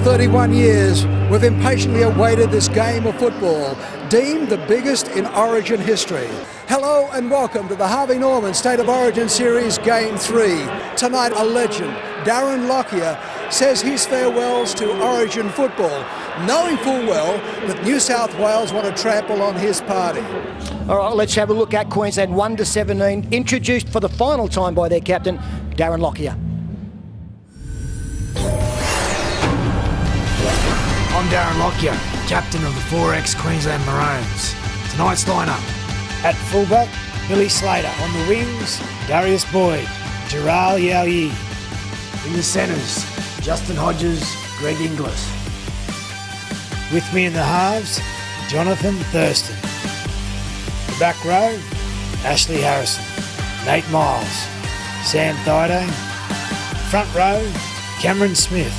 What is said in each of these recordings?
31 years, we've impatiently awaited this game of football, deemed the biggest in Origin history. Hello and welcome to the Harvey Norman State of Origin Series Game 3. Tonight, a legend, Darren Lockyer, says his farewells to Origin football, knowing full well that New South Wales want to trample on his party. All right, let's have a look at Queensland 1-17, introduced for the final time by their captain, Darren Lockyer. I'm Darren Lockyer, captain of the 4X Queensland Maroons. Tonight's lineup: at fullback, Billy Slater. On the wings, Darius Boyd, Jaral Yaoyi. In the centres, Justin Hodges, Greg Inglis. With me in the halves, Jonathan Thurston. The back row, Ashley Harrison, Nate Miles, Sam Thaiday. Front row, Cameron Smith,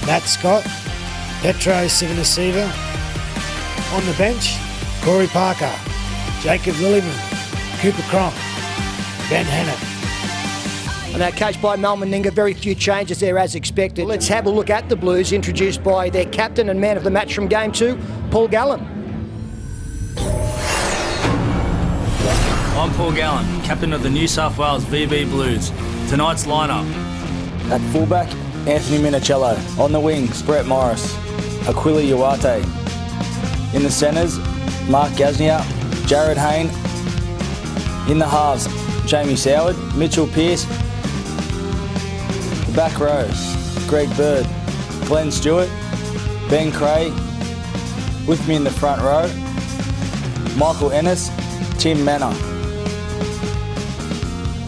Matt Scott, Petro Sivanasiva. On the bench, Corey Parker, Jacob Lillyman, Cooper Cronk, Ben Hannett. And that coached by Mal Meninga, very few changes there as expected. Let's have a look at the Blues, introduced by their captain and man of the match from Game 2, Paul Gallen. I'm Paul Gallen, captain of the New South Wales VB Blues. Tonight's lineup: at fullback, Anthony Minicello. On the wings, Brett Morris, Aquila Uwate. In the centres, Mark Gasnier, Jared Hayne. In the halves, Jamie Soward, Mitchell Pearce. The back row, Greg Bird, Glenn Stewart, Ben Cray. With me in the front row, Michael Ennis, Tim Manor.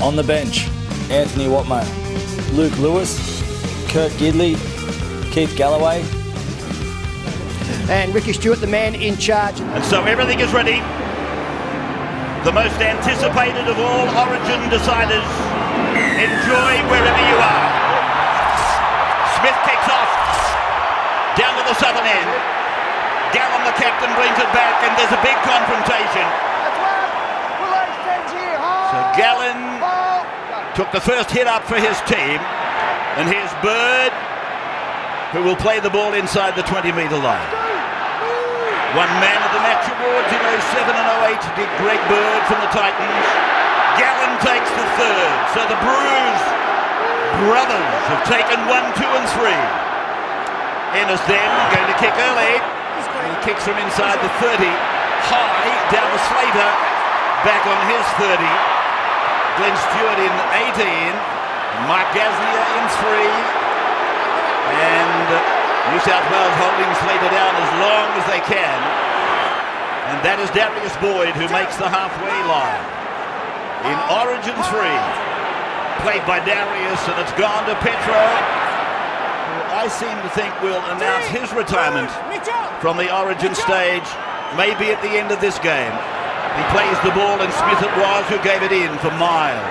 On the bench, Anthony Watmo, Luke Lewis, Kurt Gidley, Keith Galloway. And Ricky Stewart, the man in charge. And so everything is ready. The most anticipated of all Origin deciders. Enjoy wherever you are. Smith kicks off. Down to the southern end. Gallen, the captain, brings it back, and there's a big confrontation. So Gallen took the first hit up for his team. And here's Bird, who will play the ball inside the 20-metre line. One man of the match awards in 07 and 08 did Greg Bird from the Titans. Gallen takes the third. So the Bruce brothers have taken 1, 2 and 3. Ennis then going to kick early. He kicks from inside the 30. High down to Slater. Back on his 30. Glenn Stewart in 18. Mark Gasnier in 3. And New South Wales holding Slater down as long as they can. And that is Darius Boyd, who makes the halfway line. In Origin 3, played by Darius, and it's gone to Petro, who I seem to think will announce his retirement from the Origin stage, maybe at the end of this game. He plays the ball, and Smith it was who gave it in for Miles.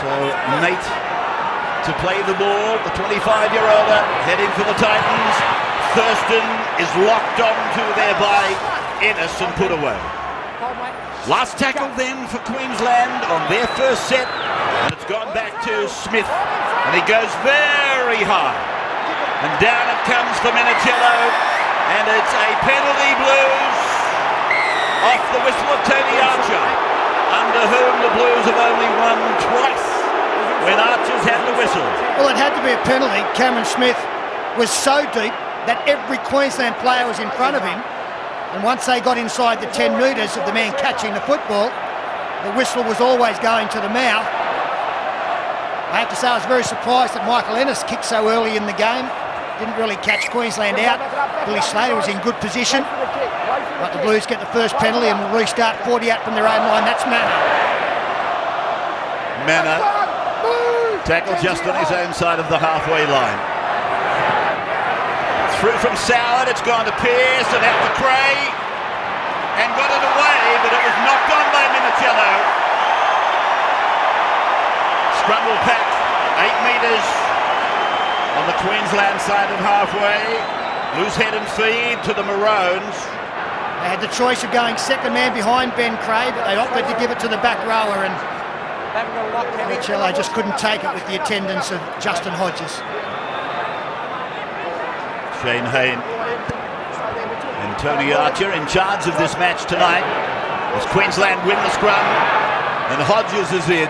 So Nate to play the ball, the 25-year-older heading for the Titans. Thurston is locked onto there by Ennis and put away. Last tackle then for Queensland on their first set, and it's gone back to Smith, and he goes very high. And down it comes for Minicello, and it's a penalty Blues off the whistle of Tony Archer, under whom the Blues have only won twice when Archer's had the whistle. Well, it had to be a penalty. Cameron Smith was so deep that every Queensland player was in front of him. And once they got inside the 10 metres of the man catching the football, the whistle was always going to the mouth. I have to say I was very surprised that Michael Ennis kicked so early in the game. Didn't really catch Queensland out. Billy Slater was in good position. But the Blues get the first penalty and will restart 48 from their own line. That's Manor. Manor tackle just on his own side of the halfway line. Through from Soward, it's gone to Pearce and out to Cray. And got it away, but it was knocked on by Minicello. Scramble pack, 8 metres on the Queensland side of halfway. Loose head and feed to the Maroons. They had the choice of going second man behind Ben Cray, but they opted to give it to the back rower, and Minicello just couldn't take it with the attendance of Justin Hodges. Shane Hayne and Tony Archer in charge of this match tonight as Queensland win the scrum, and Hodges is in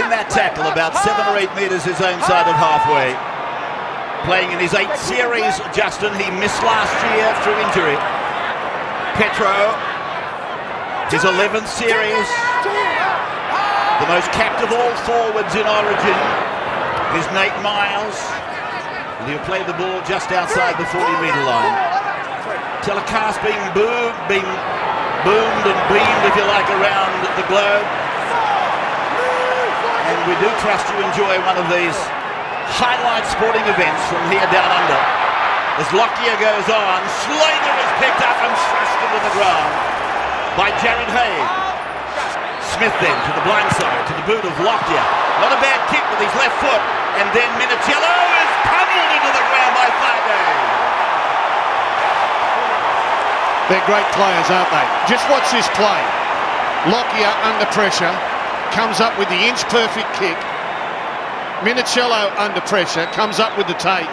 that tackle about 7 or 8 metres his own side of halfway. Playing in his 8th series, Justin. He missed last year through injury. Petro, his 11th series. The most capped of all forwards in Origin is Nate Miles. And he'll play the ball just outside the 40-metre line. Telecast being boomed and beamed, if you like, around the globe. And we do trust you enjoy one of these highlight sporting events from here down under. As Lockyer goes on, Slater is picked up and thrust into the ground by Jared Hay. Smith then to the blind side, to the boot of Lockyer. Not a bad kick with his left foot. And then Minicello is pummeled into the ground by Friday. They're great players, aren't they? Just watch this play. Lockyer under pressure, comes up with the inch-perfect kick. Minicello under pressure, comes up with the take.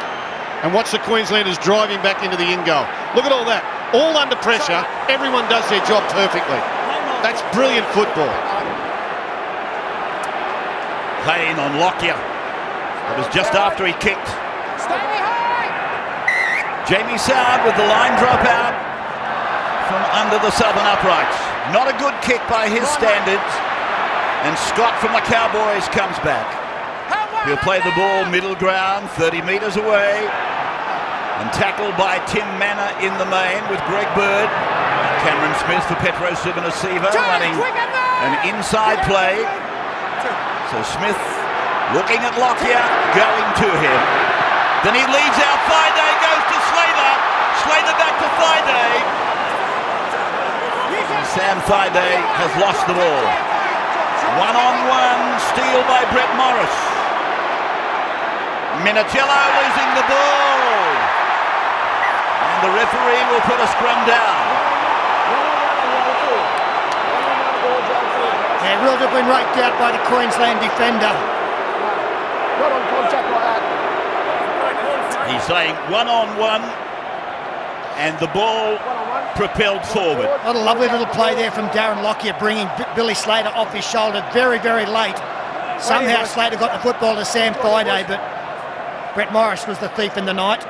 And watch the Queenslanders driving back into the in goal. Look at all that. All under pressure, everyone does their job perfectly. That's brilliant football. Hayne on Lockyer. It was just after he kicked. Jamie Sard with the line drop out from under the southern uprights. Not a good kick by his standards. And Scott from the Cowboys comes back. He'll play the ball middle ground, 30 metres away. And tackled by Tim Manor in the main with Greg Bird. Cameron Smith for Petro Suvanasiva running an inside play. So Smith looking at Lockyer, going to him. Then he leads out Friday, goes to Slater. Slater back to Friday. Sam Friday has lost the ball. One-on-one steal by Brett Morris. Minicello losing the ball. And the referee will put a scrum down. Yeah, real good been raked out by the Queensland defender. Not on contact like that. He's saying one-on-one, and the ball propelled forward. What a lovely little play there from Darren Lockyer, bringing Billy Slater off his shoulder very, very late. Somehow Slater got the football to Sam Friday, but Brett Morris was the thief in the night.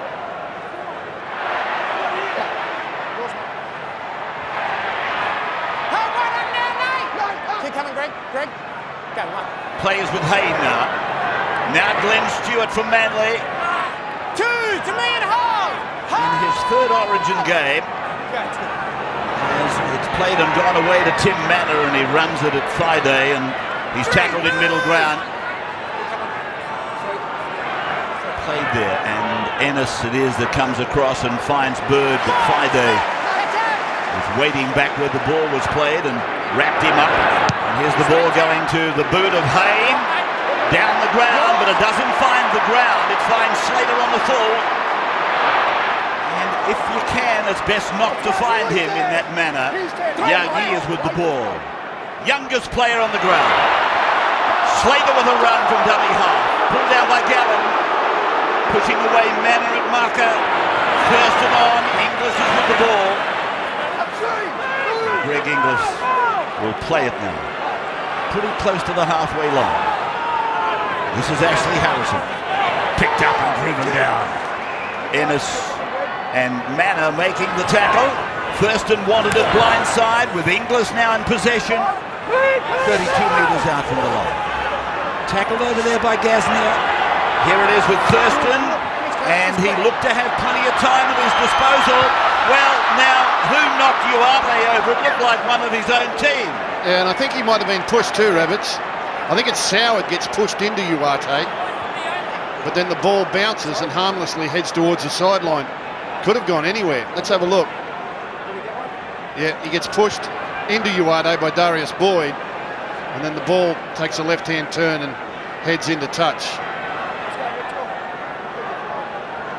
Keep coming, Greg. Greg. Go, one. Plays with Hayne now. Now Glenn Stewart from Manly. Two to me and Hall. In his third Origin game, as it's played and gone away to Tim Manor, and he runs it at Friday, and he's tackled in middle ground. Played there, and Ennis it is that comes across and finds Bird, but Friday is waiting back where the ball was played and wrapped him up. And here's the ball going to the boot of Hayne. Down the ground, but it doesn't find the ground. It finds Slater on the full. And if you can, it's best not to find him in that manner. Yagi is with the ball. Youngest player on the ground. Slater with a run from dummy half. Pulled down by Gallen. Pushing away Manor at marker. First and on. Inglis is with the ball. Greg Inglis will play it now. Pretty close to the halfway line. This is Ashley Harrison. Picked up and driven down. Ennis and Manor making the tackle. Thurston wanted it blindside with Inglis now in possession. 32 metres out from the line. Tackled over there by Gasnier. Here it is with Thurston. And he looked to have plenty of time at his disposal. Well, now, who knocked Uarte over? It looked like one of his own team. Yeah, and I think he might have been pushed too, Rabbits. I think it's Soward gets pushed into Uarte, but then the ball bounces and harmlessly heads towards the sideline. Could have gone anywhere. Let's have a look. Yeah, he gets pushed into Uarte by Darius Boyd, and then the ball takes a left-hand turn and heads into touch.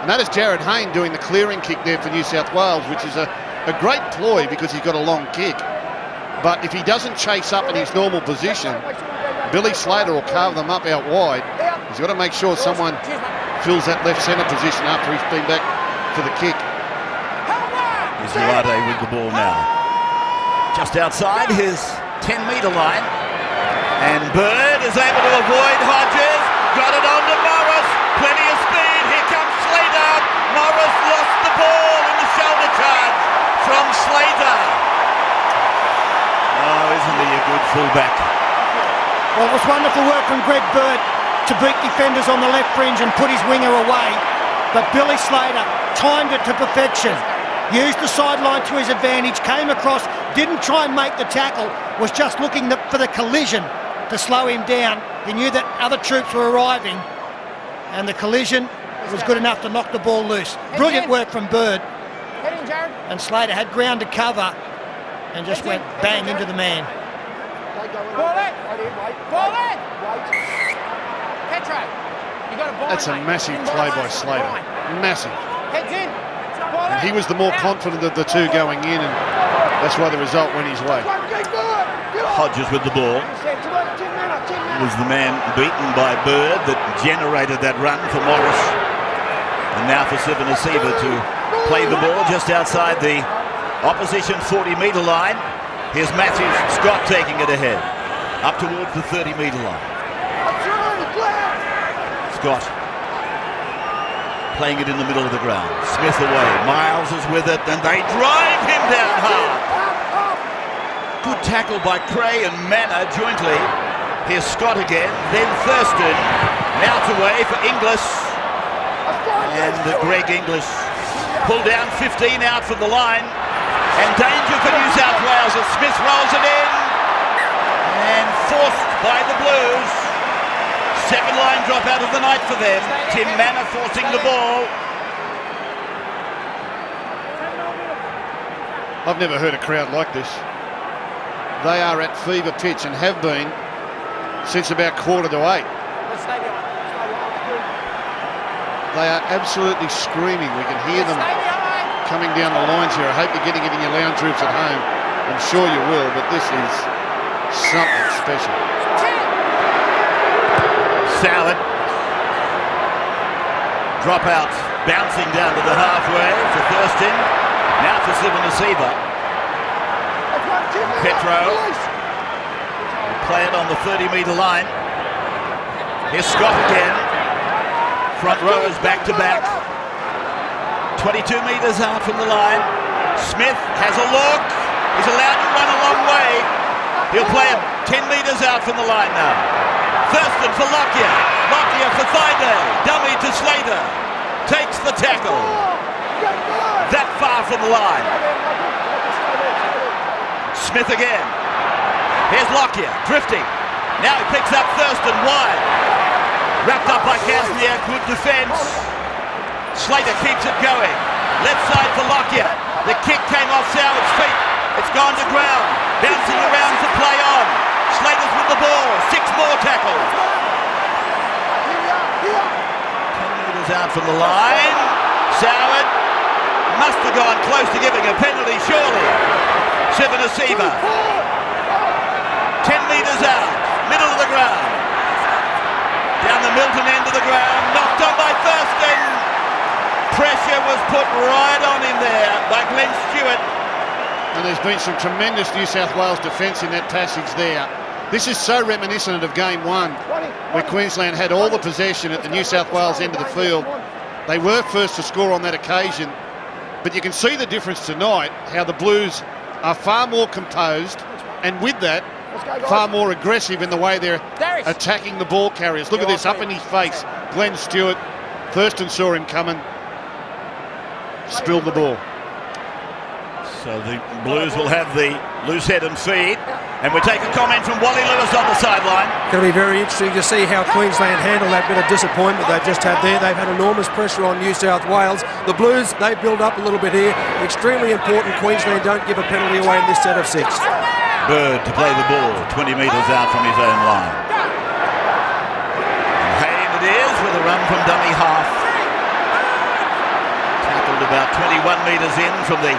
And that is Jared Hayne doing the clearing kick there for New South Wales, which is a great ploy because he's got a long kick. But if he doesn't chase up in his normal position, Billy Slater will carve them up out wide. He's got to make sure someone fills that left centre position after he's been back for the kick. Is Uarte with the ball now. Just outside his 10-metre line. And Bird is able to avoid Hodges. Got it on to Morris. Plenty of speed. Here comes Slater. Morris lost the ball in the shoulder charge from Slater. Oh, isn't he a good fullback? Well, it was wonderful work from Greg Bird to beat defenders on the left fringe and put his winger away. But Billy Slater timed it to perfection. Used the sideline to his advantage, came across, didn't try and make the tackle, was just looking for the collision to slow him down. He knew that other troops were arriving, and the collision was good enough to knock the ball loose. Brilliant work from Bird. And Slater had ground to cover and just went bang into the man. That's a massive play by Slater. Massive. Heads in. And he was the more confident of the two going in, and that's why the result went his way. Hodges with the ball. It was the man beaten by Bird that generated that run for Morris. And now for Sivana Siva to play the ball just outside the opposition 40-metre line. Here's Matthews Scott taking it ahead, up towards the 30-metre line. Scott playing it in the middle of the ground. Smith away. Miles is with it, and they drive him down hard. Good tackle by Cray and Manor jointly. Here's Scott again, then Thurston. Now to way for Inglis. And Greg Inglis pulled down 15 out from the line. And danger for New South Wales as Smith rolls it in. And forced by the Blues. Second line drop out of the night for them. Tim Manor forcing the ball. I've never heard a crowd like this. They are at fever pitch and have been since about 7:45. They are absolutely screaming. We can hear them coming down the lines here. I hope you're getting it in your lounge rooms at home. I'm sure you will, but this is something special. Salad. Drop out, bouncing down to the halfway for Thurston. Now for Sivana Siva. Petro. Play it on the 30-metre line. Here's Scott again. Front rowers back to back. 22 metres out from the line. Smith has a look. He's allowed to run a long way. He'll play it 10 metres out from the line now. Thurston for Lockyer. Lockyer for Thaiday. Dummy to Slater. Takes the tackle. That far from the line. Smith again. Here's Lockyer drifting. Now he picks up Thurston wide. Wrapped up by Kazmir. Good defence. Slater keeps it going. Left side for Lockyer. The kick came off Soward's feet. It's gone to ground. Bouncing around for play on. Slater's with the ball. 6 more tackles. 10 metres out from the line. Soward must have gone close to giving a penalty, surely. Sivana Siva. 10 metres out. Middle of the ground. Down the Milton end of the ground. Knocked on by Thurston. Pressure was put right on him there by Glenn Stewart. And there's been some tremendous New South Wales defence in that passage there. This is so reminiscent of Game 1, where Queensland had all the possession at the New South Wales end of the field. They were first to score on that occasion, but you can see the difference tonight, how the Blues are far more composed, and with that, far more aggressive in the way they're attacking the ball carriers. Look at this, up in his face, Glenn Stewart. Thurston saw him coming, spilled the ball. So the Blues will have the loose head and feed. And we take a comment from Wally Lewis on the sideline. Going to be very interesting to see how Queensland handle that bit of disappointment they've just had there. They've had enormous pressure on New South Wales. The Blues, they build up a little bit here. Extremely important Queensland don't give a penalty away in this set of 6. Bird to play the ball 20 metres out from his own line. And Hayne it is with a run from dummy half. Tackled about 21 metres in from the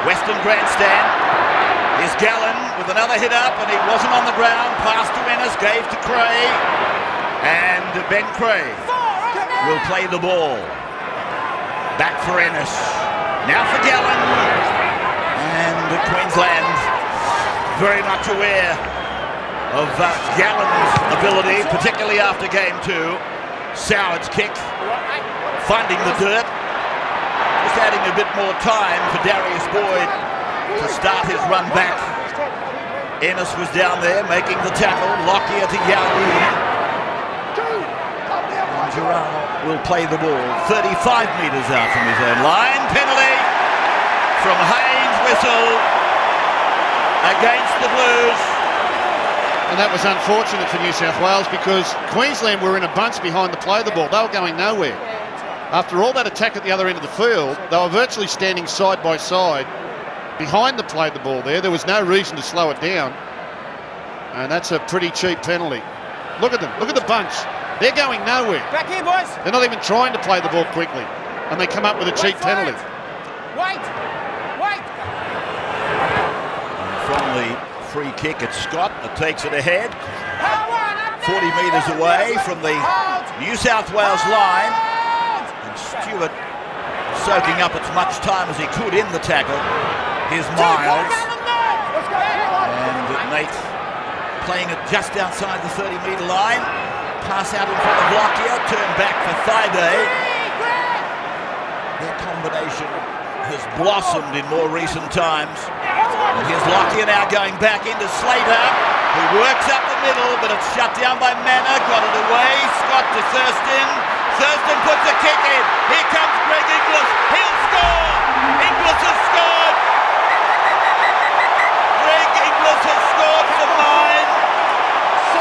Western Grandstand. Here's Gallen with another hit up, and he wasn't on the ground. Pass to Ennis, gave to Cray. And Ben Cray will play the ball. Back for Ennis. Now for Gallen. And Queensland very much aware of Gallen's ability, particularly after game 2. Soward's kick, finding the dirt. Just adding a bit more time for Darius Boyd to start his run back. Ennis was down there making the tackle. Lockyer to Yaoui. Giral will play the ball 35 metres out from his own line. Penalty from Haynes, whistle against the Blues. And that was unfortunate for New South Wales because Queensland were in a bunch behind the play the ball. They were going nowhere. After all that attack at the other end of the field, they were virtually standing side by side behind the play the ball there. There was no reason to slow it down. And that's a pretty cheap penalty. Look at them. Look at the bunch. They're going nowhere. Back here, boys. They're not even trying to play the ball quickly. And they come up with a cheap penalty. Wait. From the free kick, it's Scott that takes it ahead. 40 metres away from the New South Wales line. And Stewart soaking up as much time as he could in the tackle. Here's Miles. And Nate playing it just outside the 30-metre line. Pass out in front of Lockyer, turn back for Thaiday. Their combination has blossomed in more recent times. And here's Lockyer now going back into Slater, who works up the middle, but it's shut down by Manor. Got it away. Scott to Thurston. Thurston puts a kick in. Here comes Greg Inglis. He'll score. Inglis has scored. Greg Inglis has scored for mine.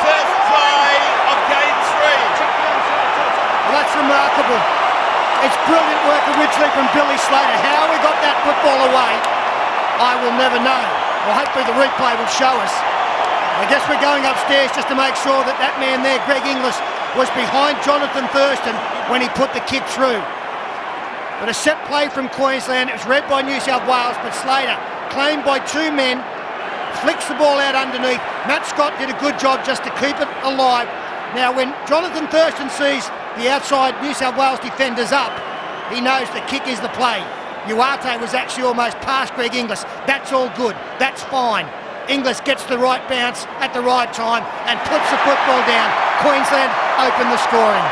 First try of game 3. Well, that's remarkable. It's brilliant work originally from Billy Slater. How he got that football away, I will never know. Well, hopefully the replay will show us. I guess we're going upstairs just to make sure that that man there, Greg Inglis, was behind Jonathan Thurston when he put the kick through. But a set play from Queensland. It was read by New South Wales, but Slater, claimed by 2 men, flicks the ball out underneath. Matt Scott did a good job just to keep it alive. Now, when Jonathan Thurston sees the outside New South Wales defenders up, he knows the kick is the play. Uarte was actually almost past Greg Inglis. That's all good. That's fine. Inglis gets the right bounce at the right time and puts the football down. Queensland open the scoring.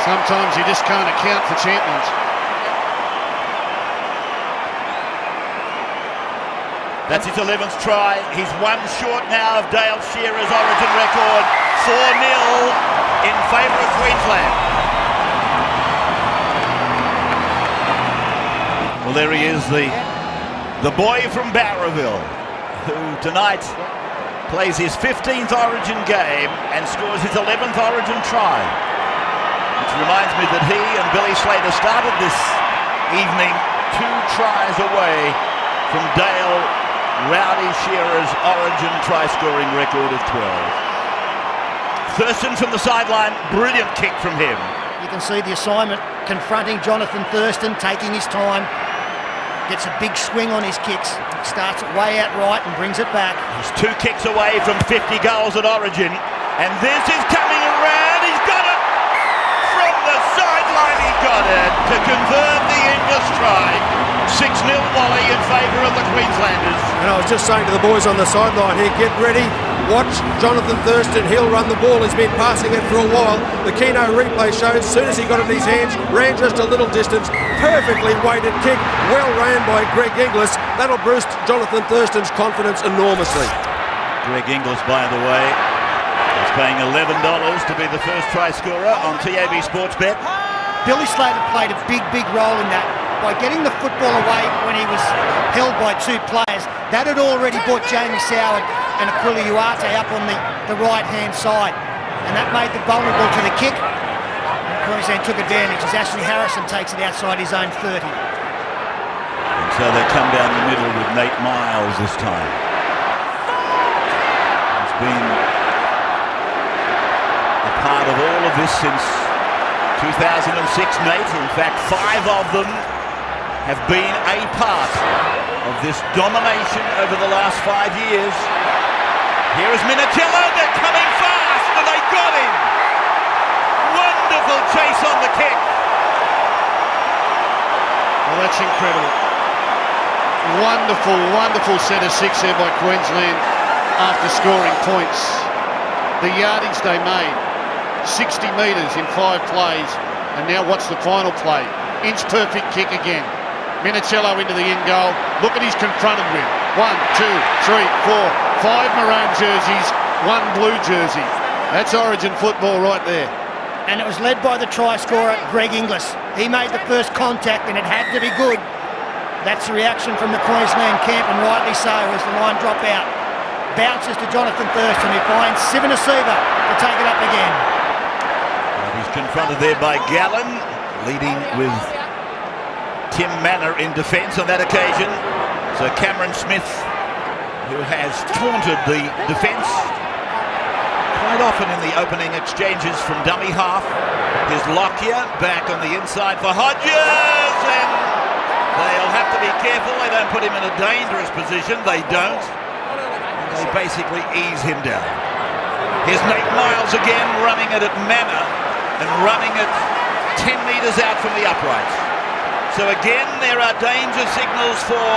Sometimes you just can't account for champions. That's his 11th try. He's 1 short now of Dale Shearer's Origin record. 4-0 in favour of Queensland. Well, there he is, the boy from Barraville, who tonight plays his 15th Origin game and scores his 11th Origin try. Which reminds me that he and Billy Slater started this evening 2 tries away from Dale Rowdy Shearer's Origin try-scoring record of 12. Thurston from the sideline, brilliant kick from him. You can see the assignment confronting Jonathan Thurston, taking his time. Gets a big swing on his kicks. Starts it way out right and brings it back. He's 2 kicks away from 50 goals at Origin. And this is coming around. He's got it! From the sideline he got it to convert the Inglis try. 6-0 Wally in favour of the Queenslanders. And I was just saying to the boys on the sideline here, get ready. Watch Jonathan Thurston. He'll run the ball. He's been passing it for a while. The Keno replay shows as soon as he got it in his hands, ran just a little distance. Perfectly weighted kick. Well ran by Greg Inglis. That'll boost Jonathan Thurston's confidence enormously. Greg Inglis, by the way, is paying $11 to be the first try scorer on TAB Sportsbet. Billy Slater played a big role in that by getting the football away when he was held by 2 players. That had already brought Jamie Soward and Aquila Uarte up on the right-hand side. And that made them vulnerable to the kick. And Queensland took advantage as Ashley Harrison takes it outside his own 30. And so they come down the middle with Nate Miles this time. He's been a part of all of this since 2006, Nate. In fact, 5 of them have been a part of this domination over the last 5 years. Here is Minicello, they're coming fast, and they got him! Wonderful chase on the kick. Well, that's incredible. Wonderful, wonderful set of six there by Queensland after scoring points. The yardage they made, 60 metres in 5 plays, and now what's the final play? Inch perfect kick again. Minicello into the in goal. Look at he's confronted with. 1, 2, 3, 4, 5 maroon jerseys, 1 blue jersey. That's Origin football right there. And it was led by the try scorer, Greg Inglis. He made the first contact and it had to be good. That's the reaction from the Queensland camp, and rightly so as the line drop out. Bounces to Jonathan Thurston, who finds Sivanasiva to take it up again. Well, he's confronted there by Gallen, leading with Tim Manor in defence on that occasion. So Cameron Smith, who has taunted the defence quite often in the opening exchanges from dummy half. Here's Lockyer back on the inside for Hodges, and they'll have to be careful they don't put him in a dangerous position. They don't. They basically ease him down. Here's Nate Miles again, running it at Manor and running it 10 metres out from the uprights. So again, there are danger signals for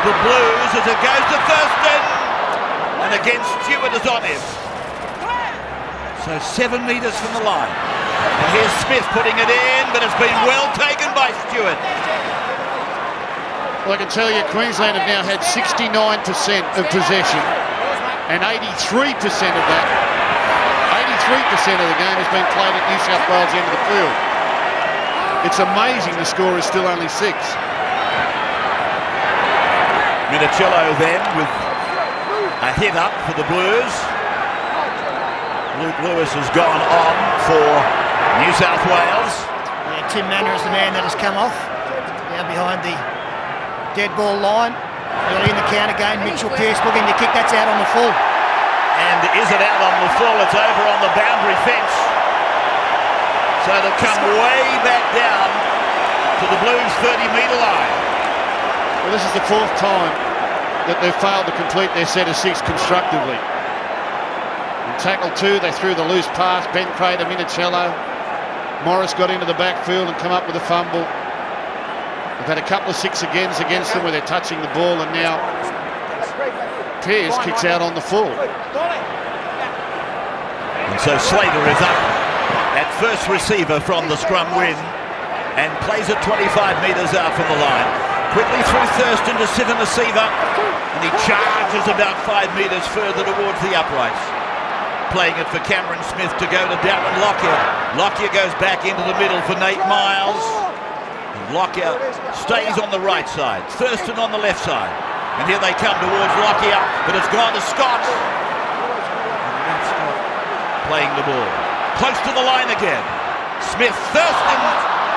the Blues as it goes to Thurston, and again Stewart is on him. So 7 metres from the line. And here's Smith putting it in, but it's been well taken by Stewart. Well, I can tell you Queensland have now had 69% of possession, and 83% of that, 83% of the game has been played at New South Wales end of the field. It's amazing the score is still only 6. Minicello then with a hit up for the Blues. Luke Lewis has gone on for New South Wales. Yeah, Tim Manor is the man that has come off, down behind the dead ball line. Early in the count again, Mitchell Pearce looking to kick, that's out on the full. And is it out on the full? It's over on the boundary fence. So they'll come way back down to the Blues 30-metre line. Well, this is the 4th time that they've failed to complete their set of 6 constructively. In tackle 2, they threw the loose pass, Ben Crater, Minicello. Morris got into the backfield and come up with a fumble. They've had a couple of 6-agains against them where they're touching the ball, and now Pearce kicks out on the full. And so Slater is up at first receiver from the scrum win and plays it 25 metres out from the line. Quickly through Thurston to Sivanasiva, and he charges about 5 metres further towards the uprights. Playing it for Cameron Smith to go to Darren Lockyer. Lockyer goes back into the middle for Nate Miles. Lockyer stays on the right side, Thurston on the left side. And here they come towards Lockyer, but it's gone to Scott. And Scott playing the ball. Close to the line again. Smith, Thurston,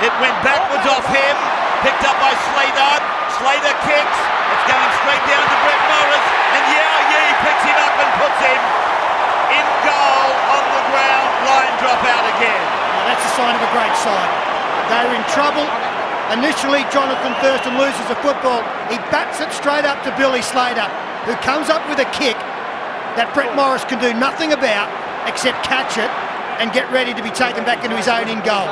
it went backwards off him, picked up by Slater. Slater kicks, it's going straight down to Brett Morris, and Yao Yi picks him up and puts him in goal on the ground. Line drop out again. Well, that's a sign of a great side. They're in trouble. Initially, Jonathan Thurston loses the football. He bats it straight up to Billy Slater, who comes up with a kick that Brett Morris can do nothing about except catch it and get ready to be taken back into his own in goal.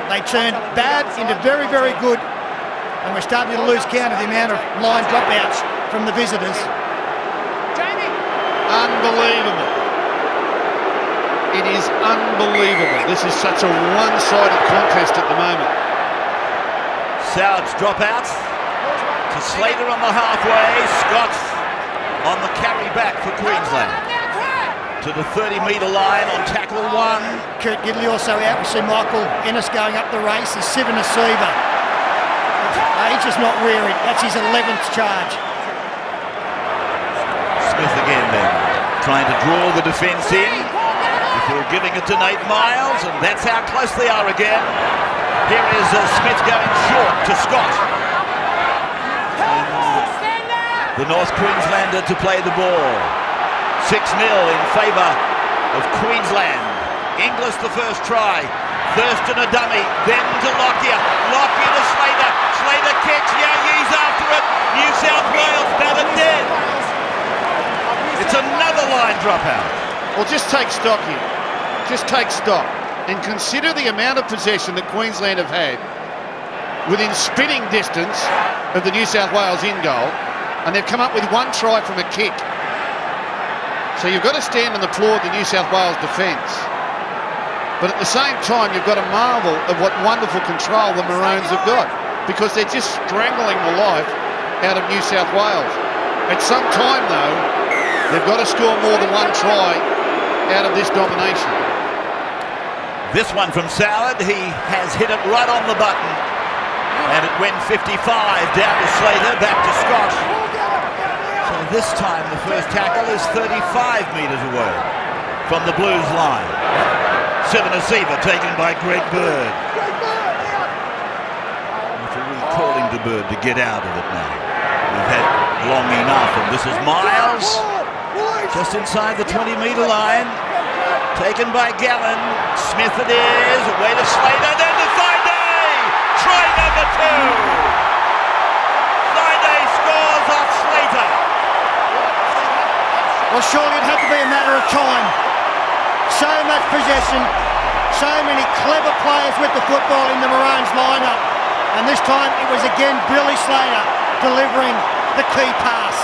They turned bad into very, very good, and we're starting to lose count of the amount of line dropouts from the visitors. Unbelievable. It is unbelievable. This is such a one-sided contest at the moment. Soward's drop out to Slater on the halfway. Scott on the carry back for Queensland to the 30-metre line on tackle 1. Kurt Gidley also out. We see Michael Ennis going up the race. There's Sivanasiva. He's just not weary. That's his 11th charge. Smith again then, trying to draw the defence in before giving it to Nate Miles, and that's how close they are again. Here is Smith going short to Scott. And the North Queenslander to play the ball. 6-0 in favour of Queensland. Inglis the first try. Thurston a dummy. Then to Lockyer. Lockyer to Slater. Slater kicks. Yaoyi's after it. New South Wales battered dead. It's another line dropout. Well, just take stock here. Just take stock and consider the amount of possession that Queensland have had within spitting distance of the New South Wales in goal, and they've come up with one try from a kick. So you've got to stand and applaud the New South Wales defence. But at the same time, you've got to marvel at what wonderful control the Maroons have got, because they're just strangling the life out of New South Wales. At some time, though, they've got to score more than one try out of this domination. This one from Soward, he has hit it right on the button. And it went 55 down to Slater, back to Scott. So this time the first tackle is 35 metres away from the Blues line. Sivanasiva taken by Greg Bird. Referee calling to Bird to get out of it now. We've had long enough, and this is Miles, just inside the 20-metre line. Taken by Gallen. Smith it is, away to Slater, then to Thaiday! Try number 2! Thaiday scores off Slater. Well, surely it had to be a matter of time. So much possession, so many clever players with the football in the Maroons lineup. And this time it was again Billy Slater delivering the key pass.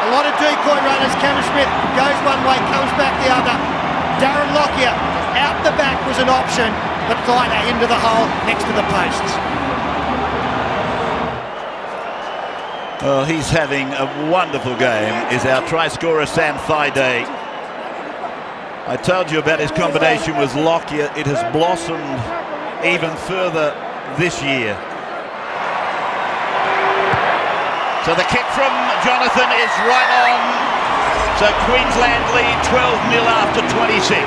A lot of decoy runners. Cameron Smith goes one way, comes back the other. Darren Lockyer out the back was an option, but Thaiday into the hole next to the posts. Well, he's having a wonderful game, is our try scorer Sam Thaiday. I told you about his combination with Lockyer. It has blossomed even further this year. So the kick from Jonathan is right on. So Queensland lead 12-0 after 26.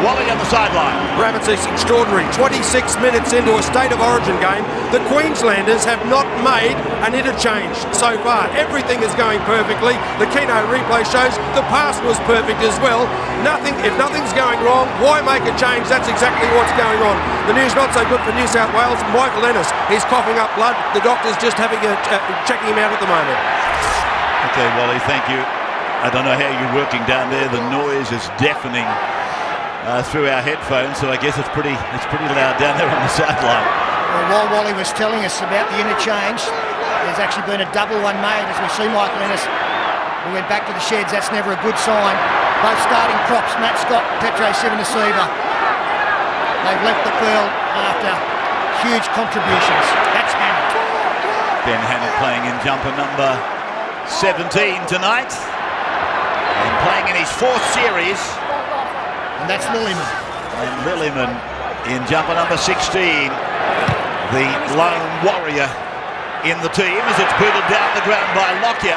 Wally on the sideline. Rabbits is extraordinary. 26 minutes into a State of Origin game, the Queenslanders have not made an interchange so far. Everything is going perfectly. The Keno replay shows the pass was perfect as well. If nothing's going wrong, why make a change? That's exactly what's going on. The news not so good for New South Wales. Michael Ennis, he's coughing up blood. The doctor's just having checking him out at the moment. Okay, Wally, thank you. I don't know how you're working down there. The noise is deafening through our headphones, so I guess it's pretty loud down there on the sideline. Well, while Wally was telling us about the interchange, there's actually been a double one made as we see Michael Ennis. We went back to the sheds. That's never a good sign. Both starting props, Matt Scott, Petro Sivanasiva. They've left the field after huge contributions. That's Hannah. Ben Hannah playing in jumper number 17 tonight. And playing in his 4th series. And that's Lillyman. And Lillyman in jumper number 16. The lone warrior in the team as it's booted down the ground by Lockyer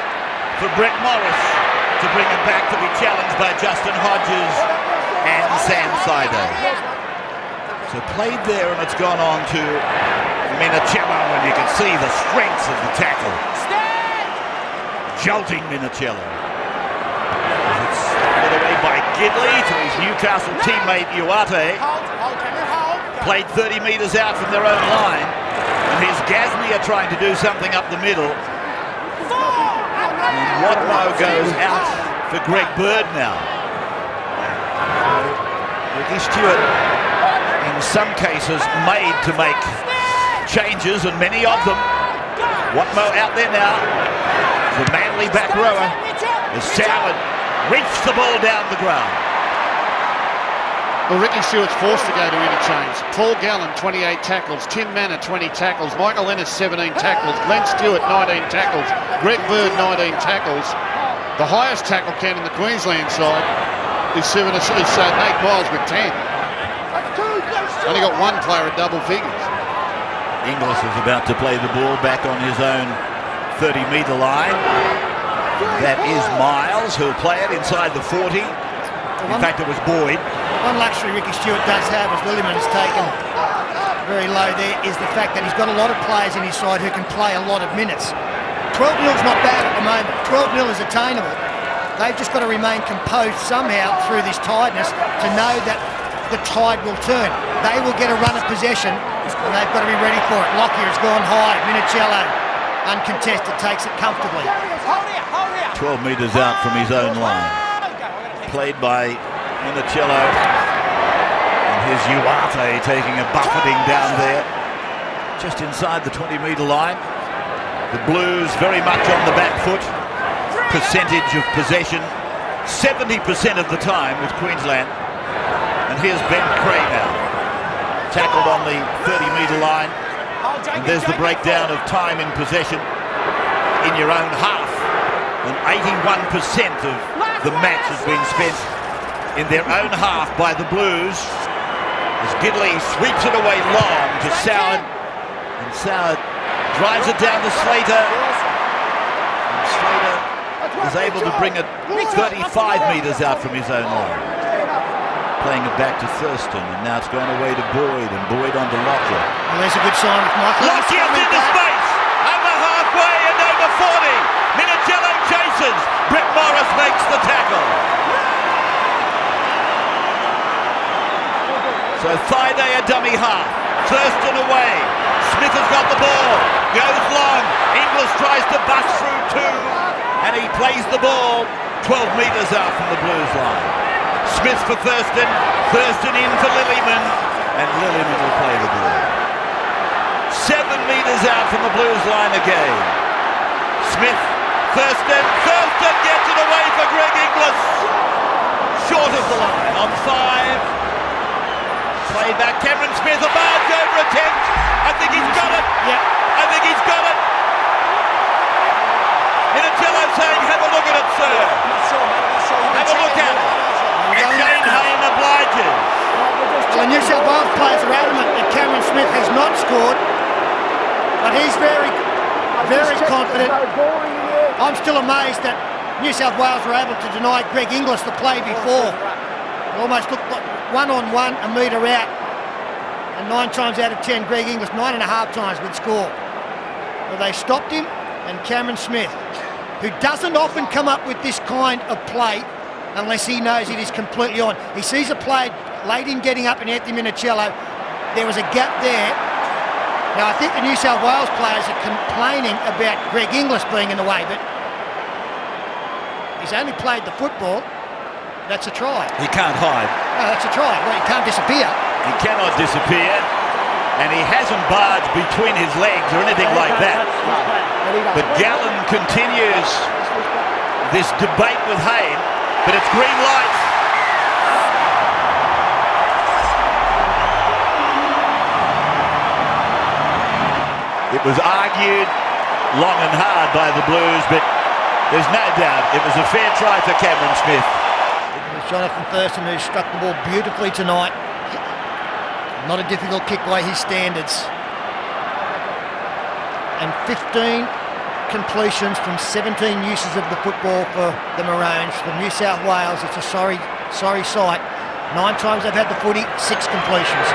for Brett Morris to bring it back to be challenged by Justin Hodges and Sam Thaiday. So played there, and it's gone on to Minicello, and you can see the strength of the tackle. Jolting Minicello. It's put away by Gidley to his Newcastle teammate Uate. Played 30 metres out from their own line. And here's Gasnier trying to do something up the middle. And Watmough goes out for Greg Bird now. Ricky Stewart, in some cases, made to make changes, and many of them. Watmough out there now. The Manly back rower is Soward. Reached the ball down the ground. Well, Ricky Stewart's forced to go to interchange. Paul Gallen, 28 tackles. Tim Manor, 20 tackles. Michael Ennis, 17 tackles. Glenn Stewart, 19 tackles. Greg Bird, 19 tackles. The highest tackle count in the Queensland side is Nate Miles with 10. Only got one player at double figures. Inglis is about to play the ball back on his own 30-metre line. That is Miles, who'll play it inside the 40. In fact, it was Boyd. One luxury Ricky Stewart does have, as Lillyman has taken very low there, is the fact that he's got a lot of players in his side who can play a lot of minutes. 12-0's not bad at the moment. 12-0 is attainable. They've just got to remain composed somehow through this tiredness to know that the tide will turn. They will get a run of possession, and they've got to be ready for it. Lockyer has gone high. Minicello uncontested, takes it comfortably. 12 metres out from his own line. Played by Minicello. And here's Uarte taking a buffeting down there. Just inside the 20-metre line. The Blues very much on the back foot. Percentage of possession 70% of the time with Queensland. And here's Ben Creagh now. Tackled on the 30-metre line. And there's the breakdown of time in possession in your own half. And 81% of the match has been spent in their own half by the Blues. As Gidley sweeps it away long to Soward. And Soward drives it down to Slater. And Slater is able to bring it 35 metres out from his own line. Playing it back to Thurston, and now it's going away to Boyd, and Boyd onto Lockyer. Well, there's a good sign with Michael. Lockyer's into space! Over halfway and over 40! Minicello chases! Brett Morris makes the tackle! So Thaiday a dummy half. Thurston away. Smith has got the ball. Goes long. Inglis tries to bust through two. And he plays the ball 12 metres out from the Blues line. Smith for Thurston. Thurston in for Lillyman. And Lillyman will play the ball. 7 metres out from the Blues line again. Smith, Thurston. Thurston gets it away for Greg Inglis. Short of the line on 5. Play back, Cameron Smith, a barge over attempt. I think he's got it. Yeah. I think he's got it. Minicello saying, have a look at it, sir. Have a look at it. And Shane Hayne obliges. Well, the New South Wales players are adamant that Cameron Smith has not scored, but he's very, very confident. I'm still amazed that New South Wales were able to deny Greg Inglis the play before. It almost looked like one-on-one, a metre out. And 9 times out of 10, Greg Inglis, 9.5 times would score. Well, they stopped him, and Cameron Smith, who doesn't often come up with this kind of play unless he knows it is completely on. He sees a play late in getting up in Anthony Minicello. There was a gap there. Now, I think the New South Wales players are complaining about Greg Inglis being in the way, but he's only played the football. That's a try. He can't hide. No, that's a try. Well, he can't disappear. He cannot disappear. And he hasn't barged between his legs or anything like that. But Gallen continues this debate with Hayne, but it's green light. It was argued long and hard by the Blues, but there's no doubt it was a fair try for Cameron Smith. Jonathan Thurston, who struck the ball beautifully tonight. Not a difficult kick by his standards. And 15 completions from 17 uses of the football for the Maroons. For New South Wales, it's a sorry sight. 9 times they've had the footy, 6 completions.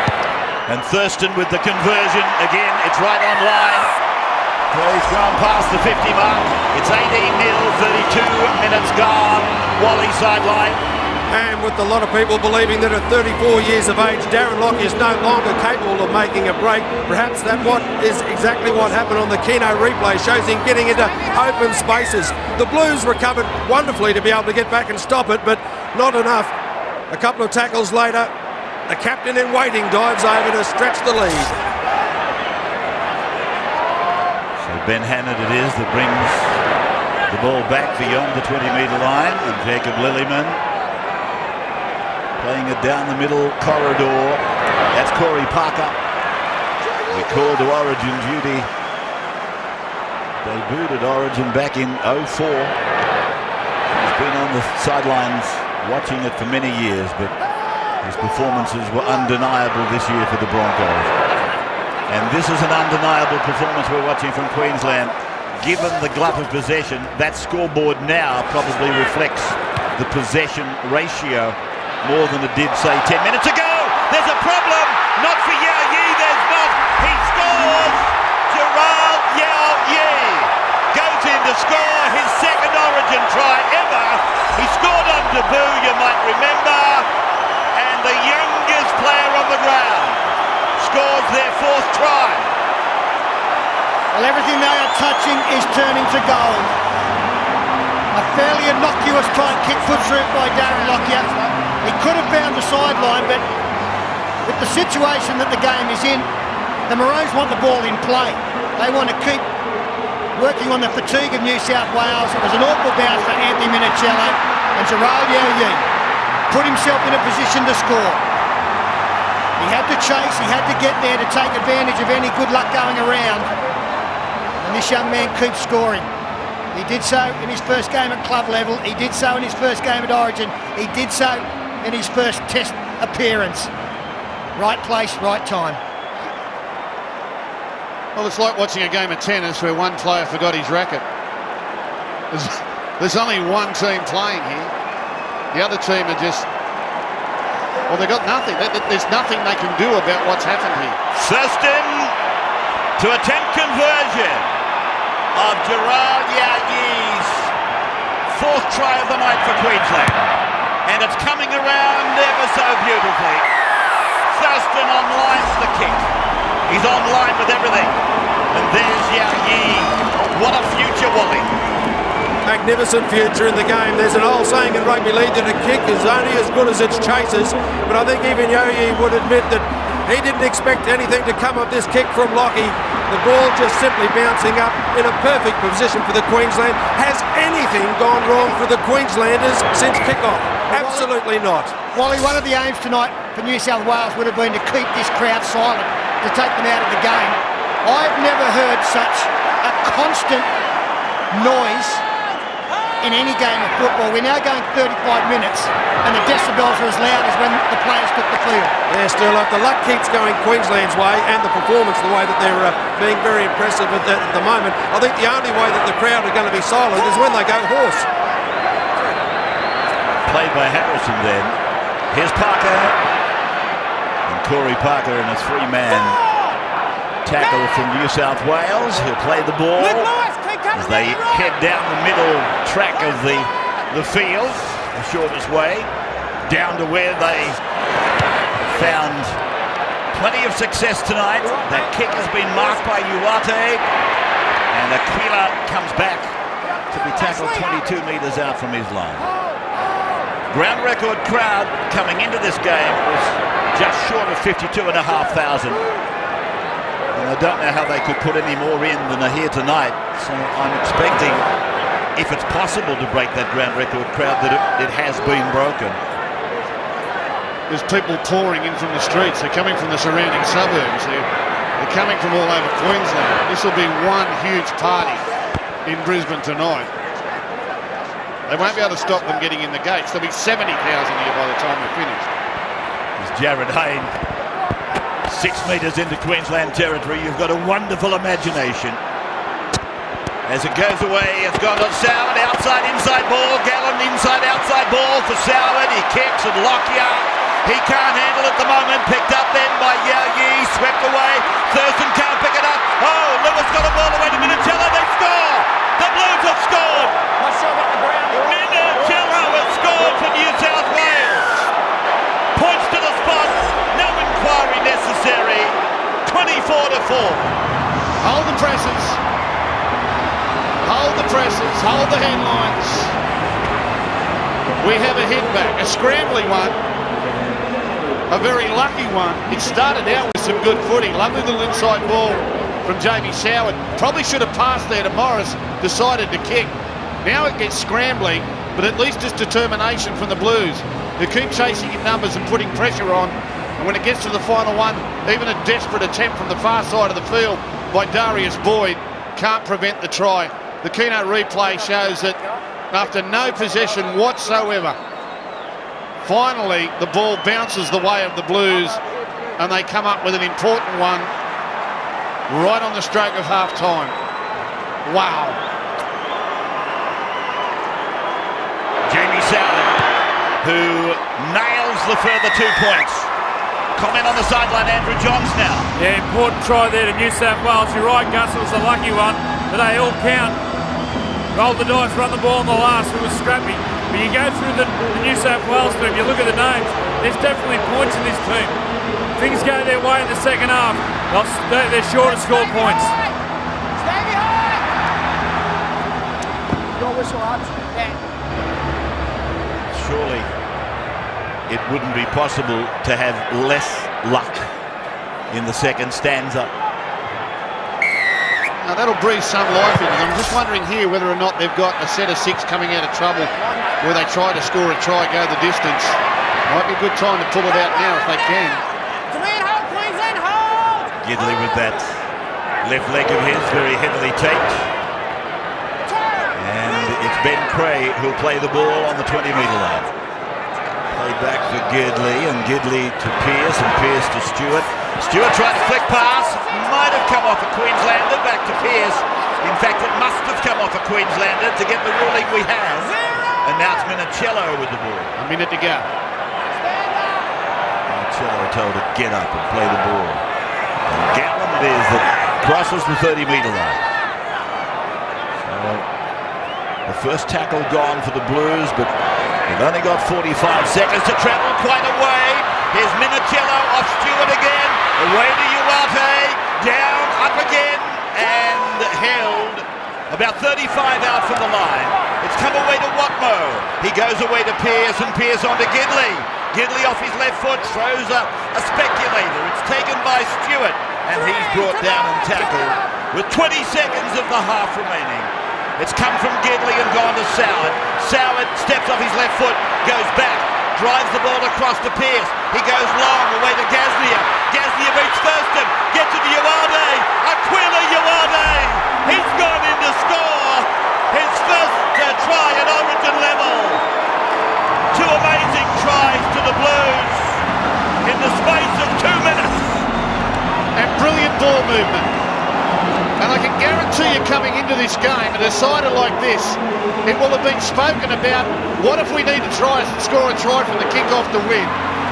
And Thurston with the conversion. Again, it's right on line. He's gone past the 50 mark. It's 18-0, 32 minutes gone. Wally sideline. And with a lot of people believing that at 34 years of age, Darren Lockyer is no longer capable of making a break, perhaps that is exactly what happened on the Keno replay, shows him getting into open spaces. The Blues recovered wonderfully to be able to get back and stop it, but not enough. A couple of tackles later, the captain in waiting dives over to stretch the lead. So Ben Hannard it is that brings the ball back beyond the 20-metre line, and Jacob Lillyman playing it down the middle corridor. That's Corey Parker. Recalled to Origin duty. Debuted at Origin back in 04. He's been on the sidelines watching it for many years, but his performances were undeniable this year for the Broncos. And this is an undeniable performance we're watching from Queensland. Given the glut of possession, that scoreboard now probably reflects the possession ratio more than it did, say, 10 minutes ago. There's a problem. Not for Yao Yi. There's not. He scores. Jaral Yao Yi goes in to score his second Origin try ever. He scored on debut, you might remember. And the youngest player on the ground scores their 4th try. Well, everything they are touching is turning to gold. A fairly innocuous tight kick put through by Darren Lockyer. He could have found the sideline, but with the situation that the game is in, the Maroons want the ball in play. They want to keep working on the fatigue of New South Wales. It was an awful bounce for Anthony Minichiello, and Gerald Yeo put himself in a position to score. He had to chase, he had to get there to take advantage of any good luck going around. And this young man keeps scoring. He did so in his first game at club level. He did so in his first game at Origin. He did so in his first Test appearance. Right place, right time. Well, it's like watching a game of tennis where one player forgot his racket. There's only one team playing here. The other team are just... Well, they've got nothing. There's nothing they can do about what's happened here. Thurston to attempt conversion of Gerard Yaoyi's fourth try of the night for Queensland. And it's coming around ever so beautifully. Thurston online with the kick. He's online with everything. And there's Yaoyi. What a future, Wally. Magnificent future in the game. There's an old saying in rugby league that a kick is only as good as its chasers, but I think even Yaoyi would admit that he didn't expect anything to come of this kick from Lockie. The ball just simply bouncing up in a perfect position for the Queensland. Has anything gone wrong for the Queenslanders since kick-off? Absolutely not. Wally, one of the aims tonight for New South Wales would have been to keep this crowd silent, to take them out of the game. I've never heard such a constant noise in any game of football. We're now going 35 minutes and the decibels are as loud as when the players took the field. Yeah, still, the luck keeps going Queensland's way, and the performance, the way that they're being very impressive at the moment. I think the only way that the crowd are going to be silent is when they go hoarse. Played by Harrison then. Here's Parker. And Corey Parker in a three-man tackle from New South Wales, who played the ball as they head down the middle track of the field, the shortest way, down to where they found plenty of success tonight. That kick has been marked by Uwate, and Aquila comes back to be tackled 22 metres out from his line. Ground record crowd coming into this game was just short of 52,500. And I don't know how they could put any more in than are here tonight. So I'm expecting, if it's possible to break that ground record crowd, that it has been broken. There's people pouring in from the streets. They're coming from the surrounding suburbs. They're coming from all over Queensland. This will be one huge party in Brisbane tonight. They won't be able to stop them getting in the gates. There'll be 70,000 here by the time we're finished. There's Jared Hayne. 6 metres into Queensland territory. You've got a wonderful imagination. As it goes away, it's gone on Soward. Outside, inside ball. Gallen inside, outside ball for Soward. He kicks and Lockyer. He can't handle it at the moment. Picked up then by Yaoyi. Swept away. Thurston can't pick it up. Oh, Lewis got a ball away to Minichiello. They score. The Blues have scored. Minichiello has scored for New South Wales. Points to the spot. No inquiry necessary. 24-4. Hold the presses. Hold the presses. Hold the headlines. We have a hit back. A scrambly one. A very lucky one. It started out with some good footy. Lovely little inside ball from Jamie Soward. Probably should have passed there to Morris. Decided to kick. Now it gets scrambling, but at least it's determination from the Blues, who keep chasing in numbers and putting pressure on. And when it gets to the final one, even a desperate attempt from the far side of the field by Darius Boyd can't prevent the try. The Keno replay shows that after no possession whatsoever, finally the ball bounces the way of the Blues and they come up with an important one right on the stroke of half-time. Wow. Jamie Soward, who nails the further 2 points. Comment on the sideline, Andrew Johns now. Yeah, important try there to New South Wales. You're right, Gus, it was a lucky one, but they all count. Rolled the dice, run the ball in the last, it was scrappy. But you go through the New South Wales team, you look at the names, there's definitely points in this team. Things go their way in the second half, they're sure to score points. Surely it wouldn't be possible to have less luck in the second stanza. Now that'll breathe some life into them. I'm just wondering here whether or not they've got a set of six coming out of trouble where they try to score a try, go the distance. Might be a good time to pull it out now if they can. Gidley with that left leg of his very heavily taped. And it's Ben Creagh who'll play the ball on the 20-metre line. Played back for Gidley, and Gidley to Pearce, and Pearce to Stewart. Stewart tried to flick pass, might have come off a Queenslander, back to Pearce. In fact, it must have come off a Queenslander to get the ruling we have. And now it's Minicello with the ball. A minute to go. Minicello told to get up and play the ball. And Gallen it is that crosses the 30-metre line. So the first tackle gone for the Blues, but they've only got 45 seconds to travel quite a way. Here's Minicello off Stewart again. Away to Uarte. Down, up again, and held. About 35 out from the line. It's come away to Watmo. He goes away to Pearce, and Pearce on to Gidley. Gidley off his left foot throws a speculator. It's taken by Stewart, and he's brought down and tackled with 20 seconds of the half remaining. It's come from Gidley and gone to Soward. Soward steps off his left foot, goes back, drives the ball across to Pearce. He goes long away to Gasnier. Gasnier beats Thurston, gets it to Uarte. Aquila Uarte. He's gone in to score his first try at Origin level. Two amazing tries to the Blues in the space of 2 minutes. And brilliant ball movement. And I can guarantee you coming into this game, a decider like this, it will have been spoken about, what if we need to try and score a try from the kick-off to win?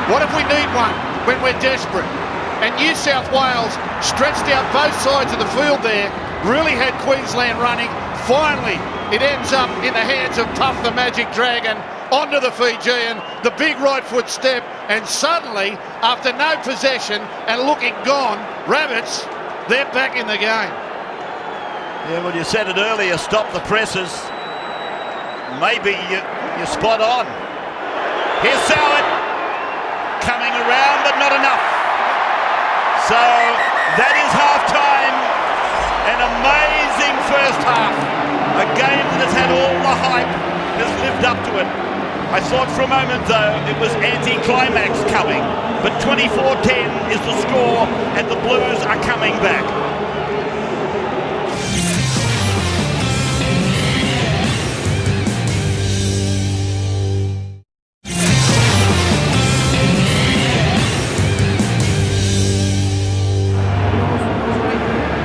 What if we need one when we're desperate? And New South Wales stretched out both sides of the field there, really had Queensland running. Finally, it ends up in the hands of Puff the Magic Dragon, onto the Fijian, the big right foot step, and suddenly, after no possession and looking gone, Rabbits, they're back in the game. Yeah, well, you said it earlier, stop the presses. Maybe you're spot on. Here's Soward, coming around, but not enough. So, that is half-time. An amazing first half. A game that has had all the hype, has lived up to it. I thought for a moment, though, it was anti-climax coming. But 24-10 is the score, and the Blues are coming back.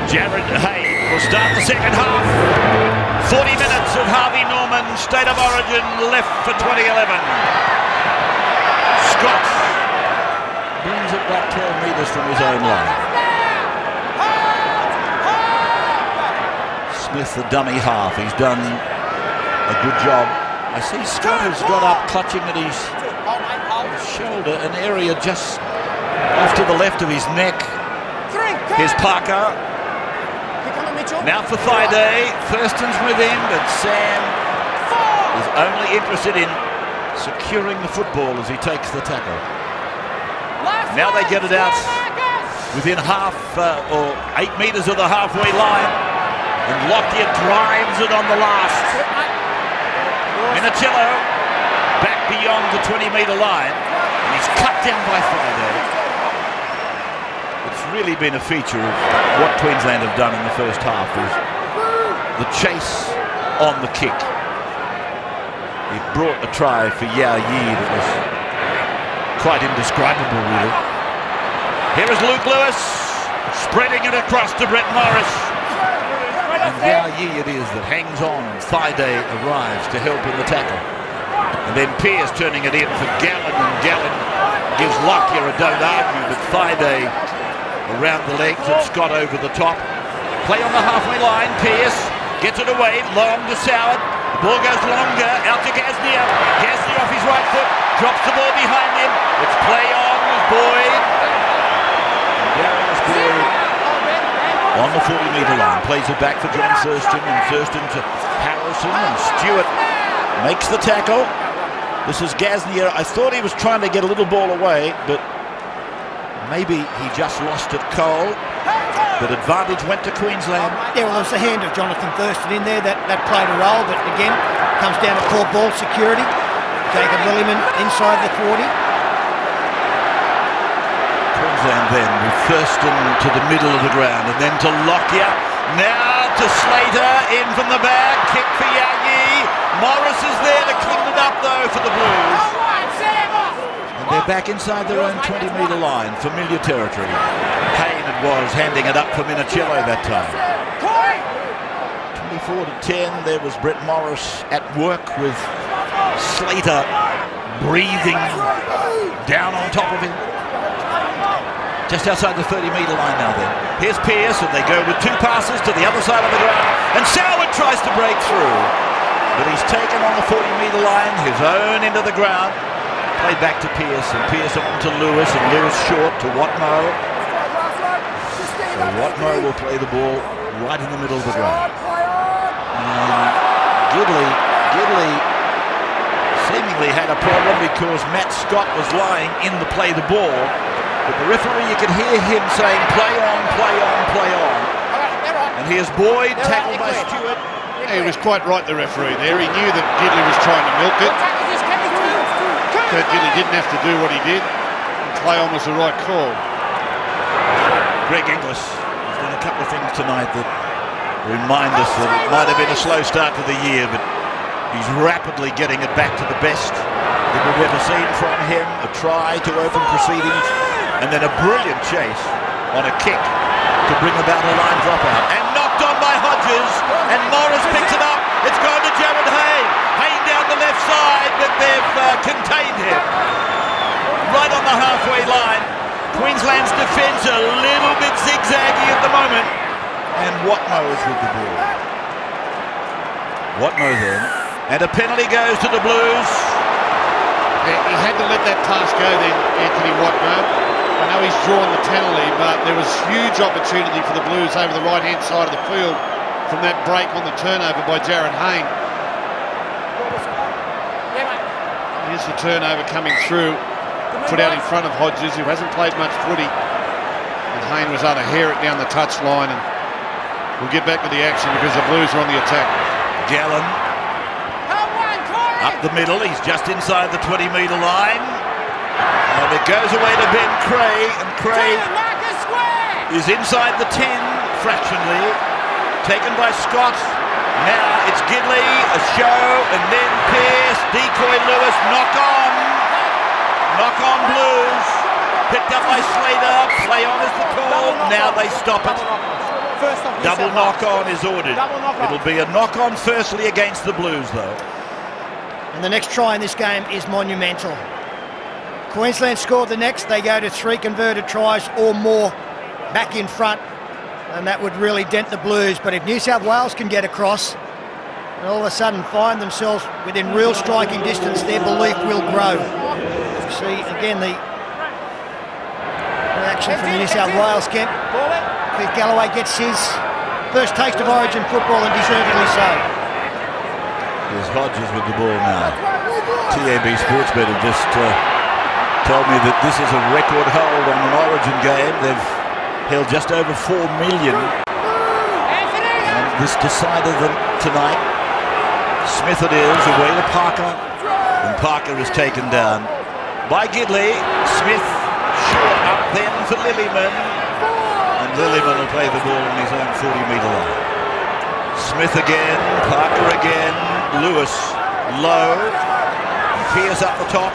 Jared Hayne will start the second half. 40 minutes of Harvey Norman, State of Origin, left for 2011. Scott brings it back 12 metres from his own line. Smith, the dummy half, he's done a good job. I see Scott has got up, clutching at his shoulder, an area just off to the left of his neck. Here's Parker. Now for Thaiday, Thurston's with him, but Sam is only interested in securing the football as he takes the tackle. Now they get it out within half or 8 metres of the halfway line, and Lockyer drives it on the last. Minicello back beyond the 20-metre line, and he's cut down by Thaiday. It's really been a feature of what Queensland have done in the first half, is the chase on the kick. He brought a try for Yao Yi that was quite indescribable, really. Here is Luke Lewis, spreading it across to Brett Morris. And Yao Yi it is that hangs on. Thaiday arrives to help in the tackle. And then Pearce turning it in for Gallen, and Gallen gives Lockyer a don't argue, but Thaiday around the legs of Scott over the top. Play on the halfway line. Pearce gets it away, long to Soward. The ball goes longer, out to Gasnier. Gasnier off his right foot, drops the ball behind him. It's play on with Boyd. Darius Boyd on the 40-metre line. Plays it back for John Thurston, and Thurston to Harris. Harrison, and Stewart makes the tackle. This is Gaznia. I thought he was trying to get a little ball away, but maybe he just lost it, Cole. But advantage went to Queensland. Yeah, well, it was the hand of Jonathan Thurston in there that played a role, but again, comes down to poor ball security. Jacob Lillyman inside the 40. Queensland then with Thurston to the middle of the ground, and then to Lockyer. Now to Slater, in from the back, kick for Yayi. Morris is there to clean it up though for the Blues. And they're back inside their own 20-metre line, familiar territory. Hayne it was handing it up for Minicello that time. 24-10, there was Brett Morris at work with Slater breathing down on top of him. Just outside the 30-metre line now then. Here's Pearce, and they go with two passes to the other side of the ground, and Soward tries to break through, but he's taken on the 40-metre line, his own into the ground. Played back to Pearce, and Pearce on to Lewis, and Lewis short to Watmo. So Watmo will play the ball right in the middle of the ground. And Gidley seemingly had a problem because Matt Scott was lying in the play the ball. But the referee, you can hear him saying, play on, play on, play on. And here's Boyd, tackled by Stewart. Yeah, he was quite right, the referee there. He knew that Gidley was trying to milk it. Kurt Gidley didn't have to do what he did. And play on was the right call. Greg Inglis has done a couple of things tonight that remind us that it might have been a slow start to the year, but he's rapidly getting it back to the best that we've ever seen from him. A try to open proceedings, and then a brilliant chase on a kick to bring about a line dropout. And knocked on by Hodges, and Morris picks it up. It's gone to Jared Hayne. Hayne down the left side, but they've contained him right on the halfway line. Queensland's defence a little bit zigzaggy at the moment, and Watmo is with the ball. Watmo then, and a penalty goes to the Blues. He had to let that pass go then, Anthony Watmo. I know he's drawn the penalty, but there was huge opportunity for the Blues over the right-hand side of the field from that break on the turnover by Jared Hayne. Here's the turnover coming through, put out in front of Hodges, who hasn't played much footy. And Hayne was able to hair it down the touchline, and we'll get back to the action because the Blues are on the attack. Gallen up the middle, he's just inside the 20-metre line. And it goes away to Ben Cray, and Cray is inside the 10 fractionally, taken by Scott. Now it's Gidley, a show, and then Pearce, decoy Lewis, knock on Blues, picked up by Slater, play on is the call, now they stop it. Double knock on is ordered. It'll be a knock on firstly against the Blues though. And the next try in this game is monumental. Queensland scored the next, they go to 3 converted tries or more back in front, and that would really dent the Blues. But if New South Wales can get across and all of a sudden find themselves within real striking distance, their belief will grow. See again the reaction from the New South Wales camp. Keith Galloway gets his first taste of Origin football, and deservedly so. There's Hodges with the ball now. TAB Sportsbet have just told me that this is a record hold on an Origin game. They've held just over 4 million. And this decided them tonight. Smith it is, away to Parker. And Parker is taken down by Gidley. Smith short up then for Lillyman. And Lillyman will play the ball on his own 40-metre line. Smith again, Parker again, Lewis low, Pearce up the top,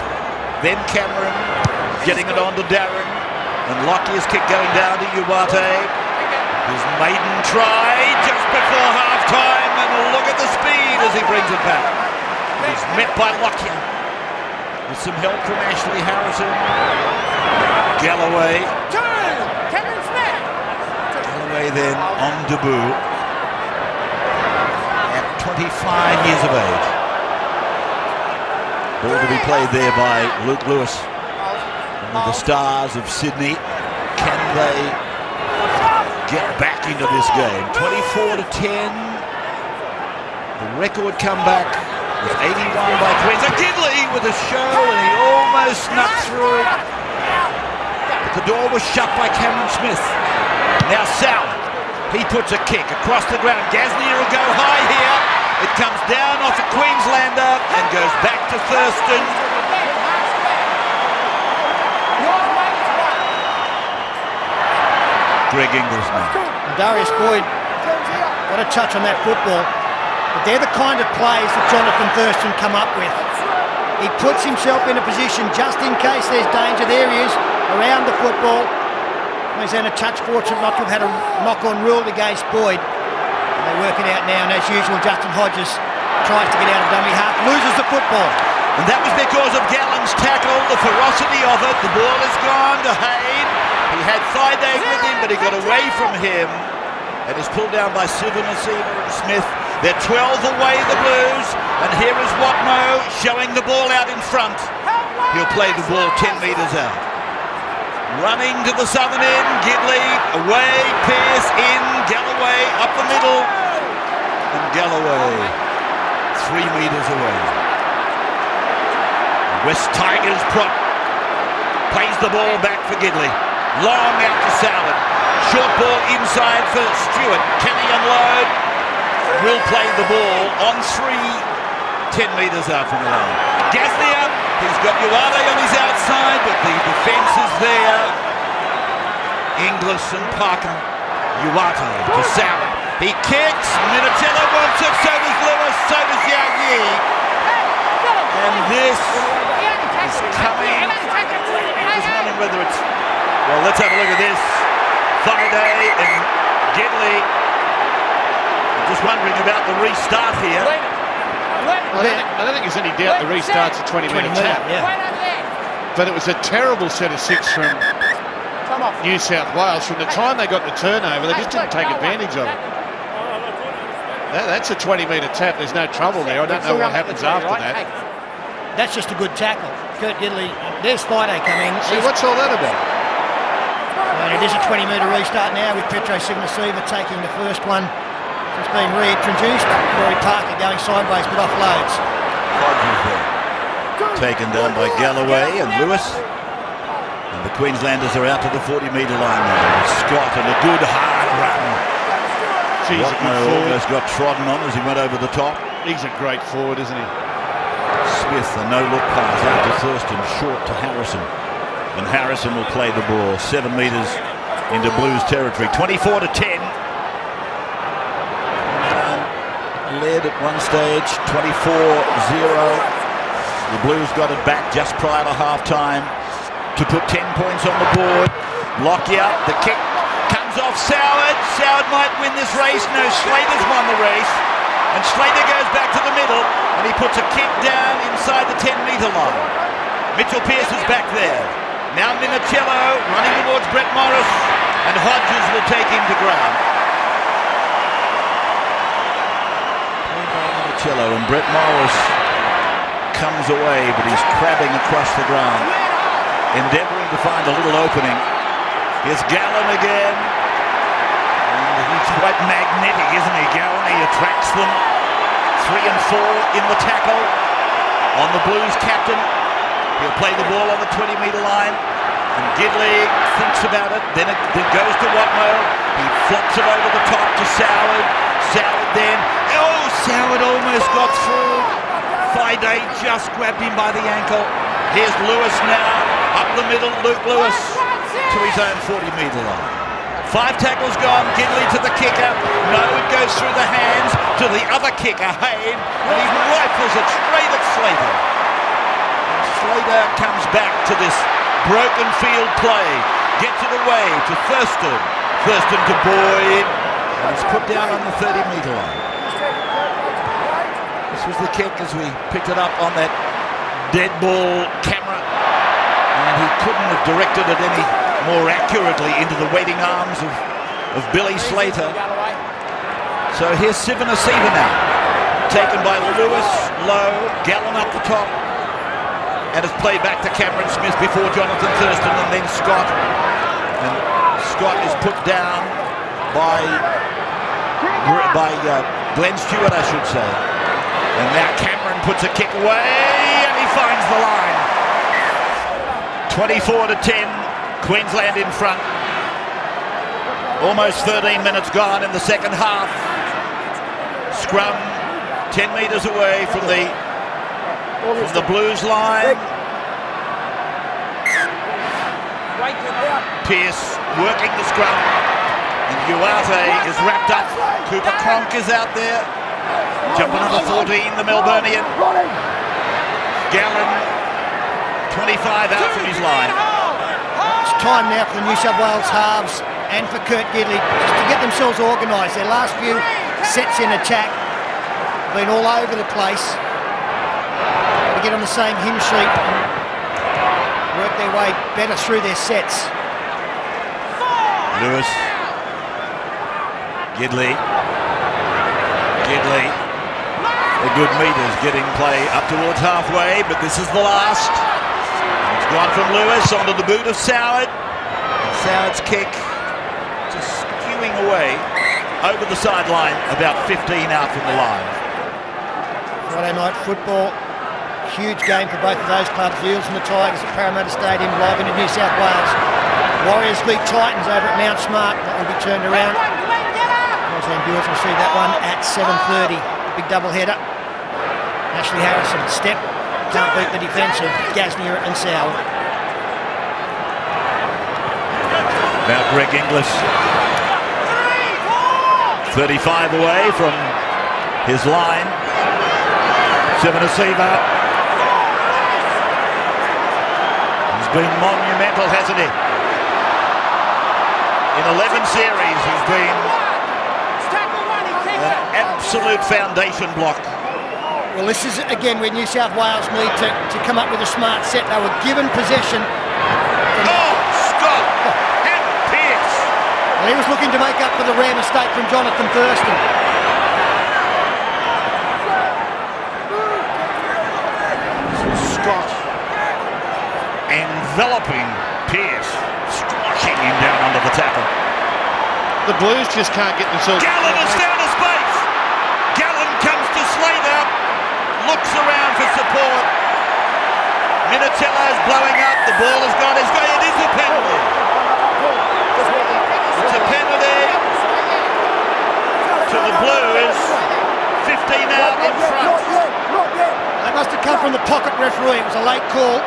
then Cameron getting it on to Darren, and Lockyer's kick going down to Uwate. His maiden try just before half-time, and look at the speed as he brings it back. He's met by Lockyer with some help from Ashley Harrison. Galloway. Galloway then on debut. 25 years of age. Ball to be played there by Luke Lewis. One of the stars of Sydney. Can they get back into this game? 24-10. The record comeback was 81 by Queensland. Gidley with a show, and he almost snuck through. But the door was shut by Cameron Smith. Now Sal, he puts a kick across the ground. Gasnier will go high here. It comes down off a Queenslander and goes back to Thurston. Greg Inglis now. Darius Boyd got a touch on that football. But they're the kind of plays that Jonathan Thurston come up with. He puts himself in a position just in case there's danger. There he is, around the football. Queensland a touch fortunate not to have had a knock-on ruled against Boyd. They work it out now, and as usual, Justin Hodges tries to get out of dummy half, loses the football. And that was because of Gallen's tackle, the ferocity of it. The ball has gone to Hayne. He had Thaiday with him, but he got away from him. And is pulled down by Sivanasiva and Smith. They're 12 away, the Blues. And here is Watmough showing the ball out in front. He'll play the ball 10 metres out. Running to the southern end, Gidley away, Pearce in, Galloway up the middle. And Galloway 3 metres away. West Tigers prop plays the ball back for Gidley. Long out to Salad. Short ball inside for Stewart. Can he unload? Will play the ball on 3, 10 metres out from the line. Gasnier, he's got Uwade on his outside, but the defence is there. Inglis and Parker. Uwade to Salad. He kicks. Minicello wants it. So does Lewis. So does Yao Yi. And this is coming. I'm just wondering whether it's... Well, let's have a look at this. Thaiday and Gidley. I'm just wondering about the restart here. I don't think there's any doubt the restart's a 20-metre tap. Yeah. But it was a terrible set of 6 from New South Wales. From the time they got the turnover, they just didn't take advantage of it. That's a 20-metre tap. There's no trouble there. I don't know what happens after that. That's just a good tackle. Kurt Gidley, there's Thaiday coming. See, what's all that about? And it is a 20-metre restart now with Petro Sivanasiva taking the first one. It's been reintroduced. Rory Parker going sideways but offloads. Hodges there. Taken down by Galloway and Lewis. And the Queenslanders are out to the 40-metre line now. Scott and a good hard run. Watmough almost got trodden on as he went over the top. He's a great forward, isn't he? Smith, a no-look pass out to Thurston, short to Harrison. And Harrison will play the ball 7 metres into Blues territory. 24-10. Led at one stage, 24-0. The Blues got it back just prior to half-time to put 10 points on the board. Lockyer, the kick comes off Soward. Soward might win this race. No, Slater's won the race. And Slater goes back to the middle and he puts a kick down inside the 10-metre line. Mitchell Pearce is back there. Now Minicello running towards Brett Morris, and Hodges will take him to ground. Minicello and Brett Morris comes away, but he's crabbing across the ground, endeavouring to find a little opening. Here's Gallen again. And he's quite magnetic, isn't he, Gallen? He attracts them. 3 and 4 in the tackle on the Blues captain. He'll play the ball on the 20-metre line. And Gidley thinks about it. Then it goes to Watmough. He flops it over the top to Soward. Soward then. Oh, Soward almost got through. Thaiday just grabbed him by the ankle. Here's Lewis now. Up the middle, Luke Lewis to his own 40-metre line. 5 tackles gone. Gidley to the kicker. No, it goes through the hands to the other kicker, Hayne. And he rifles it straight at Slater. Slater comes back to this broken field play, gets it away to Thurston. Thurston to Boyd. And it's put down on the 30-metre line. This was the kick as we picked it up on that dead ball camera. And he couldn't have directed it any more accurately into the waiting arms of Billy Slater. So here's Sivanasiva now. Taken by Lewis, low, Gallen up the top. And it's played back to Cameron Smith before Jonathan Thurston and then Scott. And Scott is put down by Glenn Stewart, I should say. And now Cameron puts a kick away and he finds the line. 24-10, Queensland in front. Almost 13 minutes gone in the second half. Scrum 10 metres away from the Blues line. Pearce working the scrum. And Uarte is wrapped up. Cooper Cronk is out there. Jumping on the 14, the Melburnian. Gallen, 25 out from his line. It's time now for the New South Wales halves and for Kurt Gidley just to get themselves organised. Their last few sets in attack have been all over the place. To get on the same hymn sheet and work their way better through their sets. Lewis. Gidley. A good metres getting play up towards halfway, but this is the last. It's gone from Lewis onto the boot of Soward. And Soward's kick just skewing away over the sideline, about 15 out from the line. Friday night football, huge game for both of those clubs, the Eels and the Tigers at Parramatta Stadium, live into New South Wales. Warriors beat Titans over at Mount Smart. That will be turned around. Queensland viewers will see that one at 7:30. Big double header. Ashley Harrison step. Can't beat the defence of Gasnier and Soward. Now Greg Inglis. 35 away from his line. Sivanasiva. He's been monumental, hasn't he? In 11 series, he's been an absolute foundation block. Well, this is, again, where New South Wales need to come up with a smart set. They were given possession. Scott! And Pearce! Well, he was looking to make up for the rare mistake from Jonathan Thurston. Scott enveloping Pearce, squashing him down under the tackle. The Blues just can't get themselves... Gallen has found a space! Gallen comes to Slater, looks around for support. Minicello's blowing up, the ball has gone, it is a penalty. It's a penalty to the Blues, 15 out in front. That must have come from the pocket referee. It was a late call.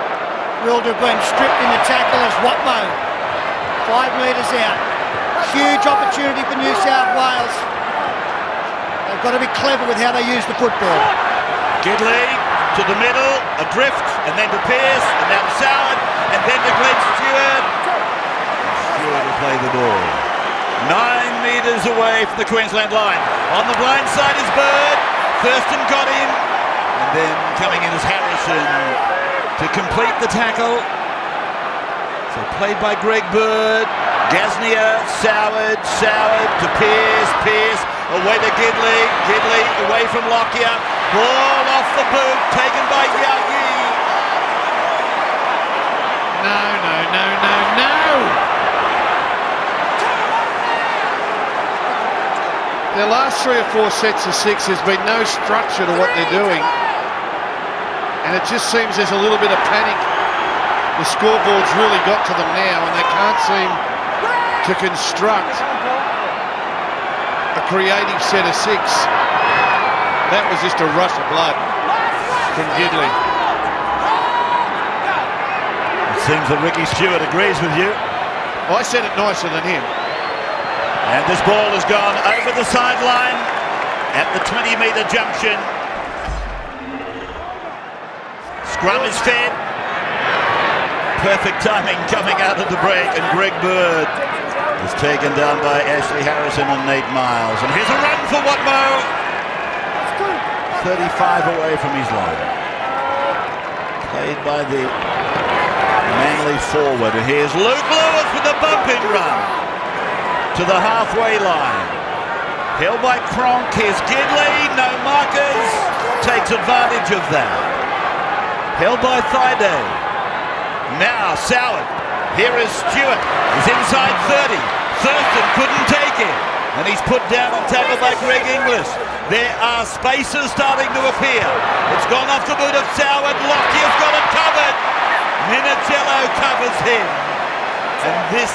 Ruled to have been stripped in the tackle as Watmo. 5 metres out. Huge opportunity for New South Wales. They've got to be clever with how they use the football. Gidley to the middle, adrift, and then to Pearce, and now to Soward, and then to Glenn Stewart. Stewart will play the ball. 9 metres away from the Queensland line. On the blind side is Bird. Thurston got him. And then coming in is Harrison to complete the tackle. So played by Greg Bird. Gasnier, Soward to Pearce, away to Gidley away from Lockyer. Ball off the boot, taken by Yao Yi. No. Their last 3 or 4 sets of 6, there's been no structure to what they're doing. And it just seems there's a little bit of panic. The scoreboard's really got to them now and they can't seem to construct a creative set of 6. That was just a rush of blood from Gidley. It seems that Ricky Stewart agrees with you. I said it nicer than him. And this ball has gone over the sideline at the 20-metre junction. Scrum is fed. Perfect timing coming out of the break, and Greg Bird is taken down by Ashley Harrison and Nate Miles. And here's a run for Watmo. 35 away from his line. Played by the Manly forward. And here's Luke Lewis with a bumping run to the halfway line. Held by Cronk. Here's Gidley. No markers. Takes advantage of that. Held by Thaiday. Now Soward. Here is Stewart. He's inside 30. Thurston couldn't take it. And he's put down and tackled by Greg Inglis. There are spaces starting to appear. It's gone off the boot of Soward. Lockyer's got it covered. Minicello covers him. And this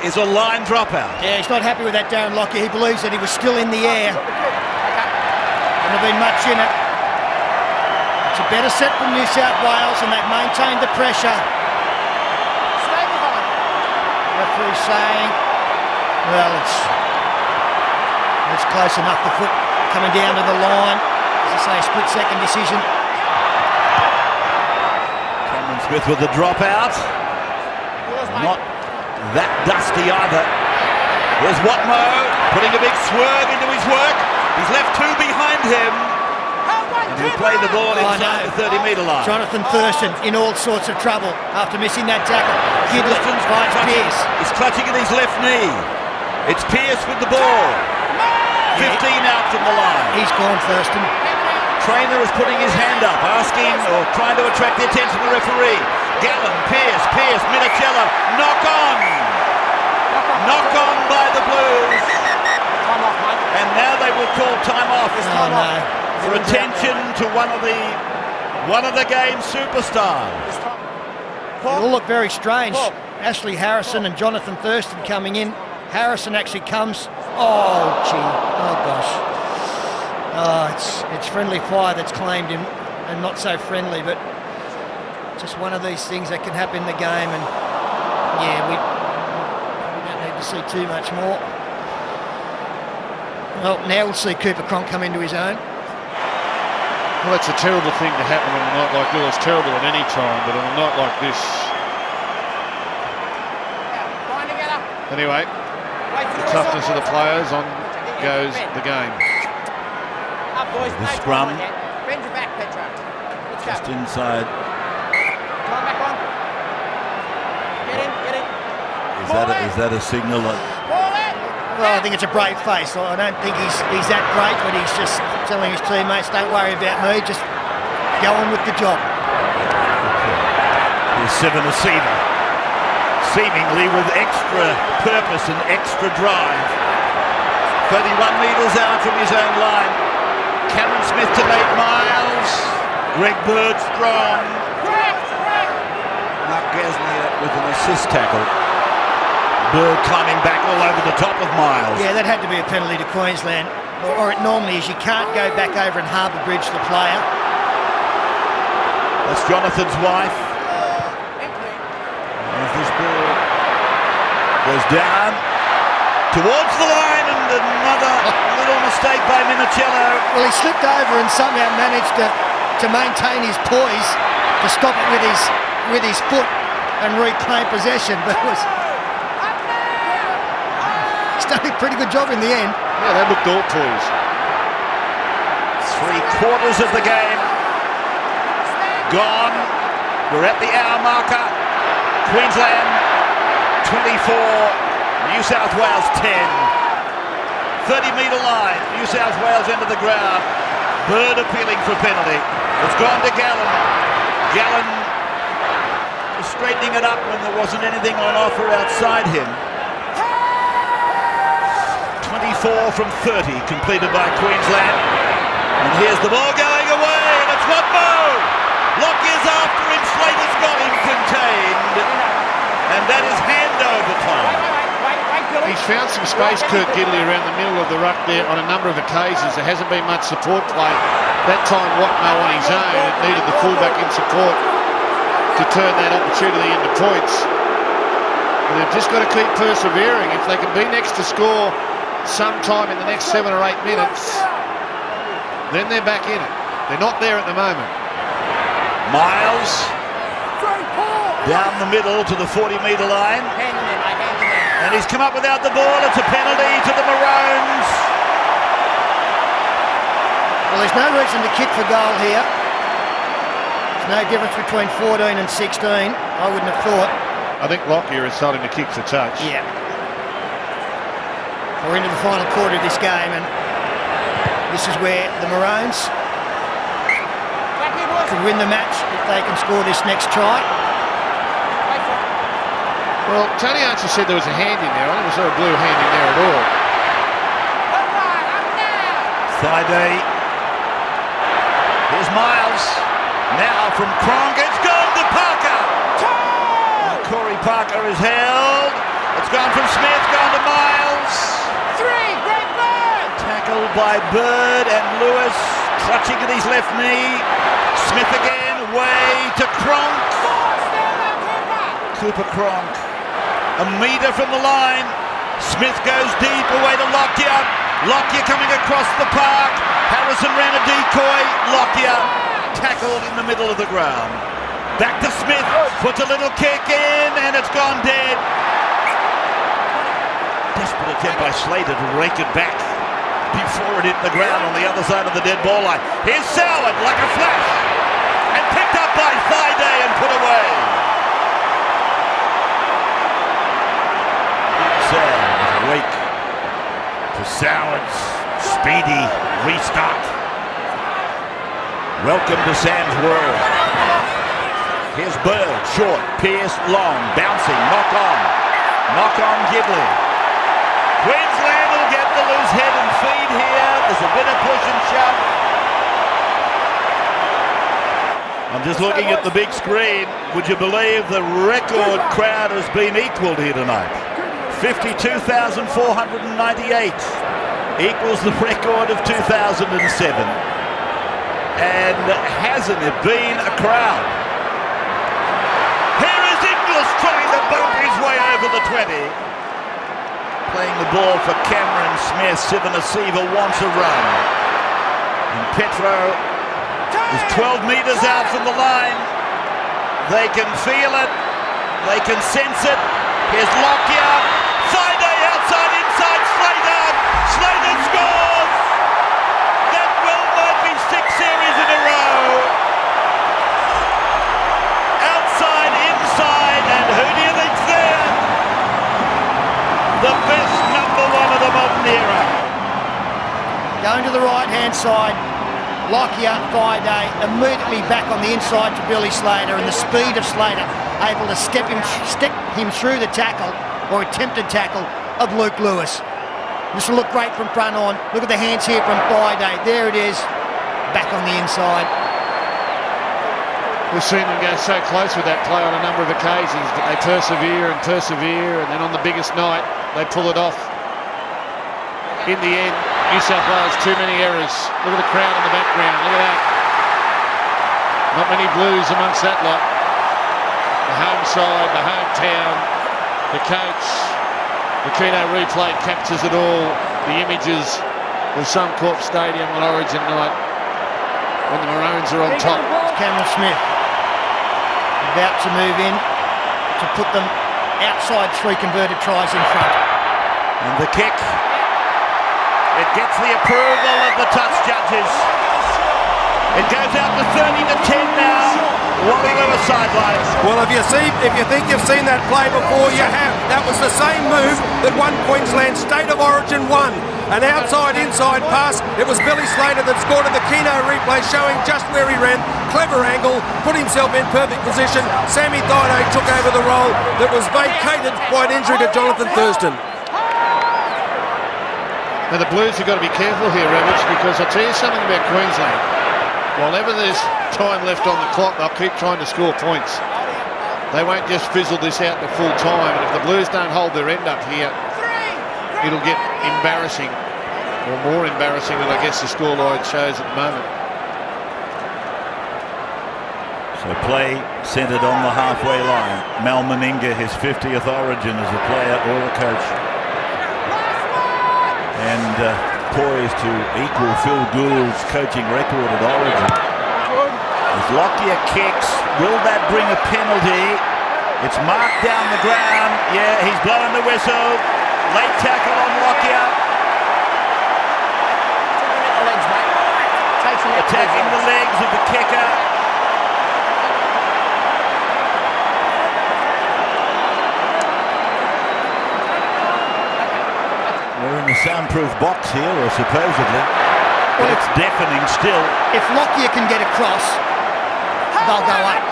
is a line dropout. Yeah, he's not happy with that, Darren Lockyer. He believes that he was still in the air. Wouldn't have been much in it. It's a better set from New South Wales, and they've maintained the pressure. Referee saying, well, it's close enough. The foot coming down to the line. As I say, a split-second decision. Cameron Smith with the dropout. Not that dusty either. There's Watmo putting a big swerve into his work. He's left two behind him. And he played the ball inside the 30-metre line. Jonathan Thurston in all sorts of trouble after missing that tackle. Gidley finds Pearce. He's clutching at his left knee. It's Pearce with the ball. 15 out from the line. He's gone, Thurston. Trainer is putting his hand up, asking or trying to attract the attention of the referee. Gallen, Pearce, Minicello, knock on by the Blues. And now they will call time off for attention to one of the game's superstars. It all looked very strange. Ashley Harrison and Jonathan Thurston coming in. Harrison actually comes. Oh gosh. It's friendly fire that's claimed him, and not so friendly, but just one of these things that can happen in the game. And yeah, we don't need to see too much more. Well, now we'll see Cooper Cronk come into his own. Well, that's a terrible thing to happen on a night like this. It's terrible at any time, but on a night like this. Anyway, the toughness of the players, on goes the game. The scrum just inside. Is that a signal that? Well, I think it's a brave face. I don't think he's that great, but he's just telling his teammates, don't worry about me, just go on with the job. Here's Seven Asiva, seemingly with extra purpose and extra drive. 31 metres out from his own line. Cameron Smith to Nate Miles. Greg Bird strong. Mark Gasnier with an assist tackle. Bird climbing back all over the top of Miles. Yeah, that had to be a penalty to Queensland. Or it normally is. You can't go back over and harbour bridge the player. That's Jonathan's wife. As this ball goes down towards the line, and another little mistake by Minicello. Well, he slipped over and somehow managed to maintain his poise to stop it with his foot and reclaim possession, but he's done a pretty good job in the end. Yeah, they looked all poised. 3/4 of the game gone. We're at the hour marker. Queensland 24, New South Wales 10. 30-metre line, New South Wales into the ground. Bird appealing for penalty. It's gone to Gallen. Gallen just straightening it up when there wasn't anything on offer outside him. 24 from 30 completed by Queensland. And here's the ball going away, and it's Watmo! Lockyer's after him, Slater's got him contained. And that is handover time. He's found some space, Kurt Gidley, around the middle of the ruck there on a number of occasions. There hasn't been much support play. That time, Watmo on his own, it needed the fullback in support to turn that opportunity into points. And they've just got to keep persevering. If they can be next to score sometime in the next 7 or 8 minutes, then they're back in it. They're not there at the moment. Miles down the middle to the 40-metre line. And he's come up without the ball. It's a penalty to the Maroons. Well, there's no reason to kick for goal here. There's no difference between 14 and 16, I wouldn't have thought. I think Lockyer is starting to kick for touch. Yeah. We're into the final quarter of this game, and this is where the Maroons can win the match if they can score this next try. Well, Tony Archer said there was a hand in there. I never saw a blue hand in there at all. Friday. Here's Miles. Now from Cronk. It's gone to Parker. Corey Parker is held. It's gone from Smith, gone to Miles. 3, Greg Bird! Tackled by Bird and Lewis, clutching at his left knee. Smith again, way to Cronk. Cooper Cronk. A metre from the line. Smith goes deep, away to Lockyer. Lockyer coming across the park. Harrison ran a decoy. Lockyer tackled in the middle of the ground. Back to Smith, puts a little kick in, and it's gone dead. Desperate attempt by Slater to rake it back before it hit the ground on the other side of the dead ball line. Here's Soward, like a flash, and picked up by Friday and put away. Soward awake to Soward's speedy restart. Welcome to Sam's world. Here's Bird, short, Pearce, long, bouncing, knock on Gidley. Queensland will get the loose head and feed here. There's a bit of push and shove. I'm just looking at the big screen. Would you believe the record crowd has been equalled here tonight? 52,498 equals the record of 2007. And hasn't it been a crowd? Here is Inglis trying to bump his way over the 20. Playing the ball for Cameron Smith. Sivanasiva wants a run. And Petro is 12 metres out from the line. They can feel it. They can sense it. Here's Lockyer. Friday outside, inside, Slater. Slater scores. That might be 6 series in a row. Outside, inside, and who do you think's there? The best number 1 of the modern era. Going to the right-hand side. Lockyer, Friday, immediately back on the inside to Billy Slater, and the speed of Slater able to step him through the tackle, or attempted tackle, of Luke Lewis. This will look great from front on. Look at the hands here from Friday. There it is, back on the inside. We've seen them go so close with that play on a number of occasions, but they persevere, and then on the biggest night, they pull it off. In the end, New South Wales, too many errors. Look at the crowd in the background, look at that. Not many Blues amongst that lot. The home side, the hometown, the coach. The Keno replay captures it all. The images of Suncorp Stadium on Origin night when the Maroons are on top. Cameron Smith about to move in to put them outside 3 converted tries in front. And the kick. It gets the approval of the touch judges. It goes out to 30-10 now. Wally Lewis sidelines. Well, if you think you've seen that play before, you have. That was the same move that won Queensland State of Origin 1. An outside-inside pass. It was Billy Slater that scored in the Keno replay, showing just where he ran. Clever angle, put himself in perfect position. Sammy Thaiday took over the role that was vacated by an injury to Jonathan Thurston. Now the Blues have got to be careful here, Ravage, because I'll tell you something about Queensland. While ever there's time left on the clock, they'll keep trying to score points. They won't just fizzle this out to full time, and if the Blues don't hold their end up here, it'll get embarrassing, or more embarrassing than I guess the scoreline shows at the moment. So play centred on the halfway line. Mal Meninga, his 50th Origin as a player or a coach. And poised to equal Phil Gould's coaching record at Origin. As Lockyer kicks, will that bring a penalty? It's marked down the ground. Yeah, he's blowing the whistle. Late tackle on Lockyer. Attacking the legs of the kicker. We're in the soundproof box here, or supposedly. But it's deafening still. If Lockyer can get across, they'll go up.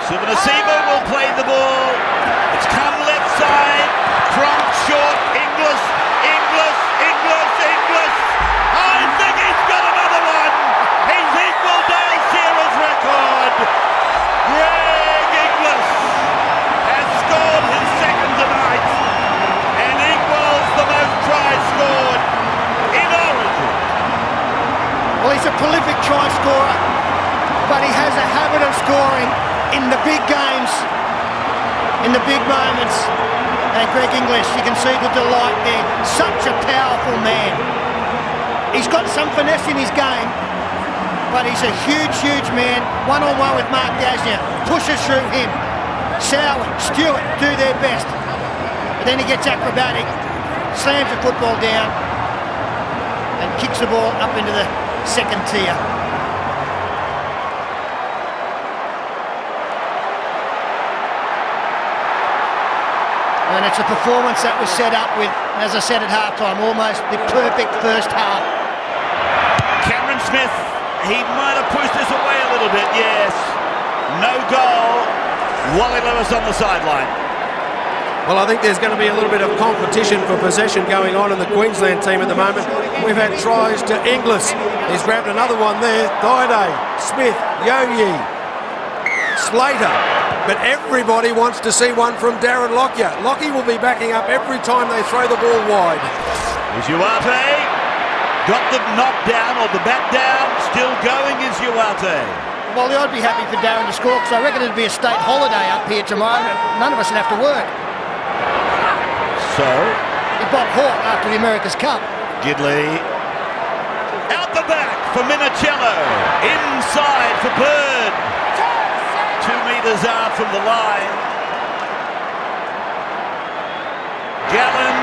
Sivanasiva will play the ball. It's come left side. Cronk short. Inglis. prolific try scorer, but he has a habit of scoring in the big games, in the big moments. And Greg Inglis, you can see the delight there. Such a powerful man. He's got some finesse in his game, but he's a huge, huge man. One-on-one with Mark Gasnier. Pushes through him. Soward, Stewart do their best. But then he gets acrobatic, slams the football down, and kicks the ball up into the second tier. And it's a performance that was set up with, as I said at halftime, almost the perfect first half. Cameron Smith, he might have pushed this away a little bit, yes. No goal. Wally Lewis on the sideline. Well, I think there's going to be a little bit of competition for possession going on in the Queensland team at the moment. We've had tries to Inglis. He's grabbed another one there. Thaiday, Smith, Yo-Yi, Slater. But everybody wants to see one from Darren Lockyer. Lockie will be backing up every time they throw the ball wide. Is Uarte. Got the knock down or the bat down. Still going is Uarte. Well, I'd be happy for Darren to score because I reckon it'd be a state holiday up here tomorrow. None of us would have to work. So? Bob Hawke after the America's Cup. Gidley. Out the back for Minicello. Inside for Bird. 2 metres out from the line. Gallen,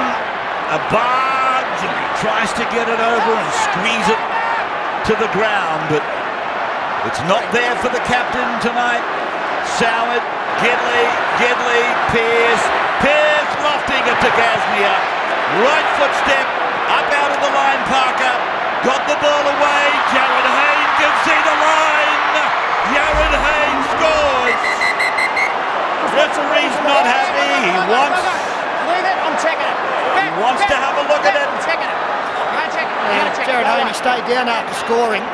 a barge, and he tries to get it over and squeeze it to the ground, but it's not there for the captain tonight. Soward, Gidley, Pearce lofting it to Gasnier. Right footstep, up out of the line, Parker. Got the ball away, Jared Hayne can see the line. Jared Hayne scores. Referee's not happy. He wants to have a look at it. Jared Hayne, he stayed down after scoring.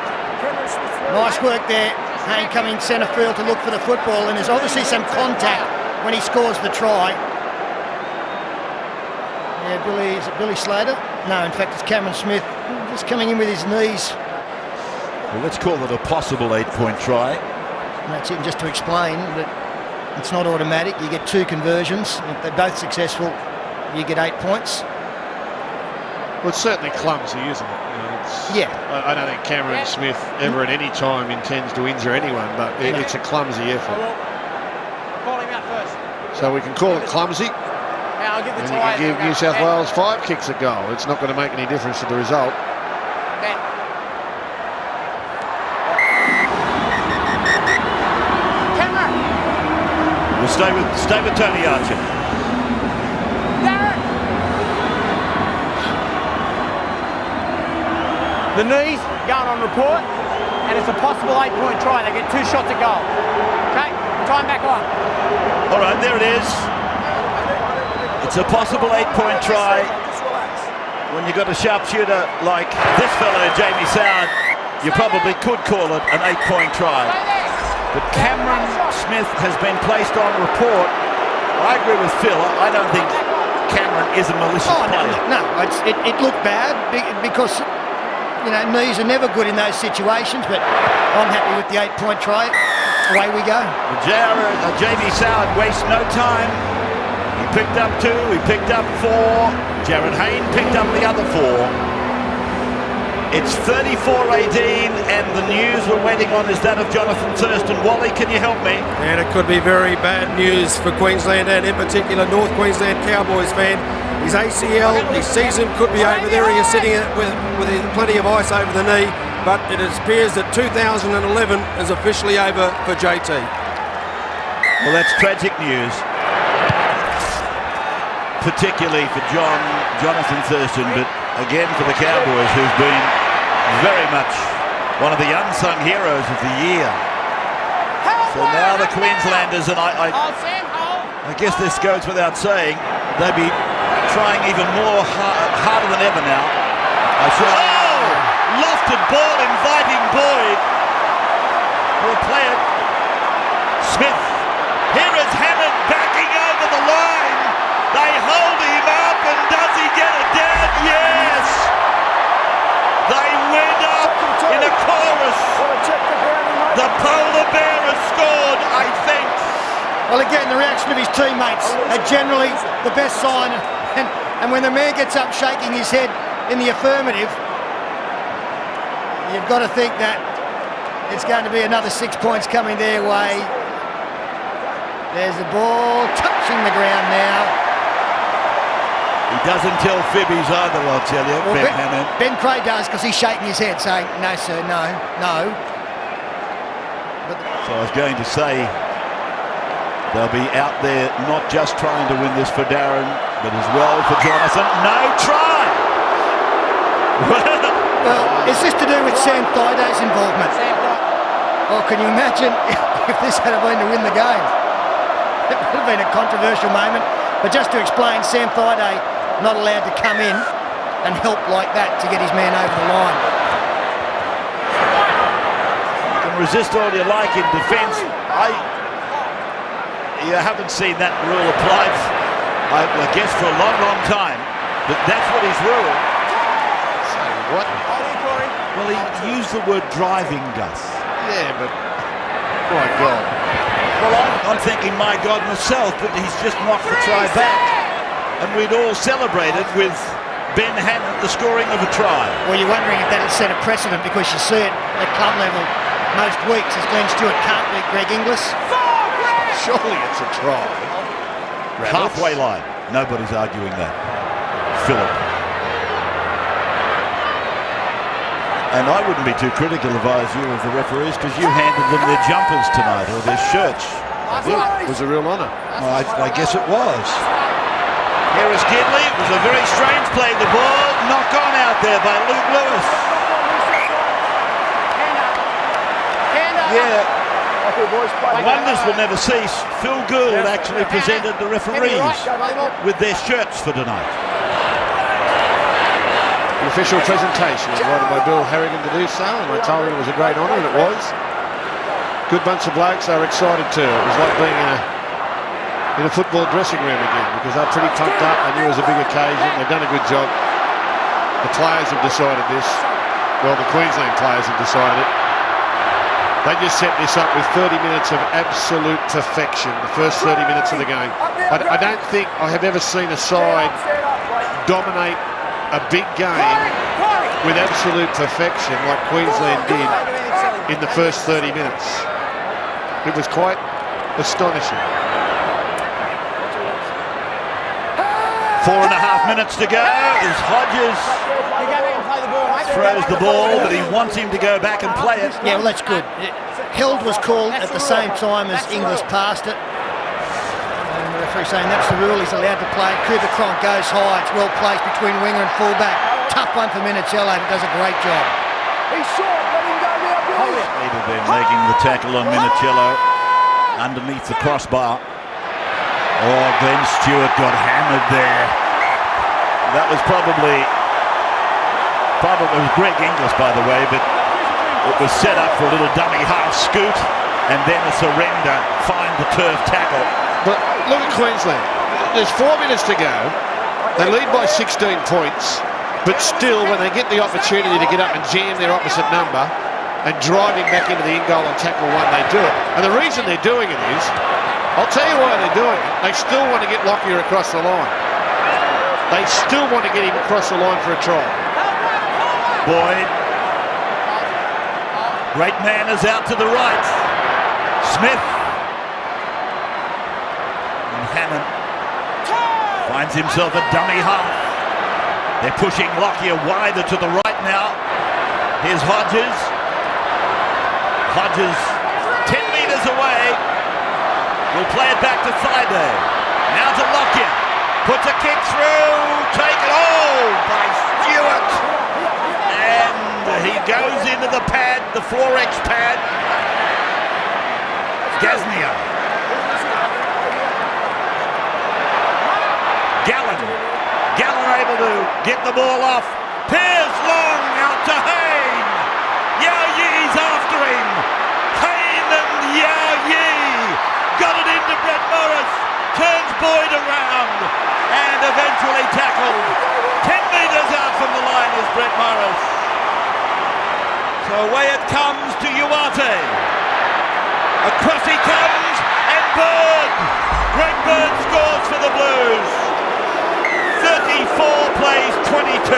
Nice work there. Hayne coming centre field to look for the football, and there's obviously some contact when he scores the try. Yeah, is it Billy Slater? No, in fact it's Cameron Smith, just coming in with his knees. Well, let's call it a possible 8-point try. And that's it, just to explain that it's not automatic. You get 2 conversions. If they're both successful, you get 8 points. Well, it's certainly clumsy, isn't it? I don't think Cameron Smith ever at any time intends to injure anyone, but it's a clumsy effort. Call him out first. So we can call it clumsy. I'll give the and you can give New South Wales 5 kicks a goal. It's not going to make any difference to the result. We'll stay with Tony Archer. The knees going on report, and it's a possible 8-point try. They get 2 shots at goal. Okay, time back on. All right, there it is. It's a possible 8-point try. When you've got a sharpshooter like this fellow, Jamie Soward, you probably could call it an 8-point try. But Cameron Smith has been placed on report. I agree with Phil. I don't think Cameron is a malicious player. No, it looked bad because, knees are never good in those situations, but I'm happy with the 8-point try. Away we go. Jamie Soward wastes no time. He picked up 2, he picked up 4. Jared Hayne picked up the other 4. It's 34-18, and the news we're waiting on is that of Jonathan Thurston. Wally, can you help me? And it could be very bad news for Queensland, and in particular North Queensland Cowboys fan. His ACL, his season could be over. There he is sitting with plenty of ice over the knee, but it appears that 2011 is officially over for JT. Well, that's tragic news, particularly for Jonathan Thurston, but again for the Cowboys, who've been very much one of the unsung heroes of the year. So now the Queenslanders, and I guess this goes without saying, they'll be trying even more harder than ever now. Lofted ball inviting Boyd. Will play it. Smith. Here is Hammond backing over the line. They hold him up, and does he get it down? Yes! They went up in a chorus scored, I think. Well, again, the reaction of his teammates are generally the best sign. And when the man gets up shaking his head in the affirmative, you've got to think that it's going to be another 6 points coming their way. There's the ball touching the ground now. He doesn't tell fibbies either, I'll tell you, Well, Ben Hammond. Ben Cray does, because he's shaking his head saying, no, sir, no, no. So I was going to say, they'll be out there not just trying to win this for Darren, but as well for Jonathan. No try! Well, is this to do with Sam Thaida's involvement? Or can you imagine if this had been to win the game? It would have been a controversial moment. But just to explain, Sam Thaiday not allowed to come in and help like that to get his man over the line. You can resist all you like in defence. You haven't seen that rule applied, I guess, for a long, long time. But that's what he's ruled. So what? Well, he used the word driving, Gus. Yeah, but my God. Well, I'm thinking, my God, myself, but he's just knocked the try back. And we'd all celebrated with Ben Hammond, the scoring of a try. Well, you're wondering if that had set a precedent, because you see it at club level most weeks as Glenn Stewart can't beat Greg Inglis. Surely it's a try. Halfway line. Nobody's arguing that. Phillip. And I wouldn't be too critical if I was you of the referees, because you handed them their jumpers tonight, or their shirts. It was a real honour. Well, I guess it was. Here is Gidley. It was a very strange play. The ball knocked on out there by Luke Lewis. Yeah. Wonders will never cease. Phil Gould actually presented the referees with their shirts for tonight. The official presentation invited by Bill Harrigan to do so, and I told him it was a great honour, and it was. Good bunch of blokes. They were excited too. It was like being in a football dressing room again, because they're pretty pumped up. They knew it was a big occasion. They've done a good job. The players have decided this. Well, the Queensland players have decided it. They just set this up with 30 minutes of absolute perfection, the first 30 minutes of the game. I don't think I have ever seen a side dominate a big game with absolute perfection like Queensland did in the first 30 minutes. It was quite astonishing. 4.5 minutes to go as Hodges throws the ball, but he wants him to go back and play it. Yeah, well, that's good. Held was called at the same time as Inglis passed it. And the referee saying that's the rule, he's allowed to play it. Cooper Cronk goes high, it's well placed between winger and fullback. Tough one for Minicello, but does a great job. He's short, let him go now, Billy. Needed them making the tackle on Minicello underneath the crossbar. Oh, Glenn Stewart got hammered there. That was probably it was Greg Inglis, by the way, but it was set up for a little dummy half scoot and then a surrender, find the turf tackle. But look at Queensland. There's 4 minutes to go. They lead by 16 points, but still, when they get the opportunity to get up and jam their opposite number and drive him back into the in-goal and tackle one, they do it. And the reason they're doing it is, I'll tell you why they're doing it. They still want to get Lockyer across the line. They still want to get him across the line for a try. Boyd. Great man is out to the right. Smith. And Hammond finds himself a dummy half. They're pushing Lockyer wider to the right now. Here's Hodges. Hodges 10 metres away. Will play it back to Thaiday. Now to Lockyer. Puts a kick through. Taken by Stewart. And he goes into the pad, the 4X pad. Gaznia. Gallen able to get the ball off. Pearce long out to Hayne. Yao Yi's after him. Hayne and Yao Yi got it into Brett Morris. Turns Boyd around and eventually tackled. 10 metres out from the line is Brett Morris. So away it comes to Uarte. Across plays 22.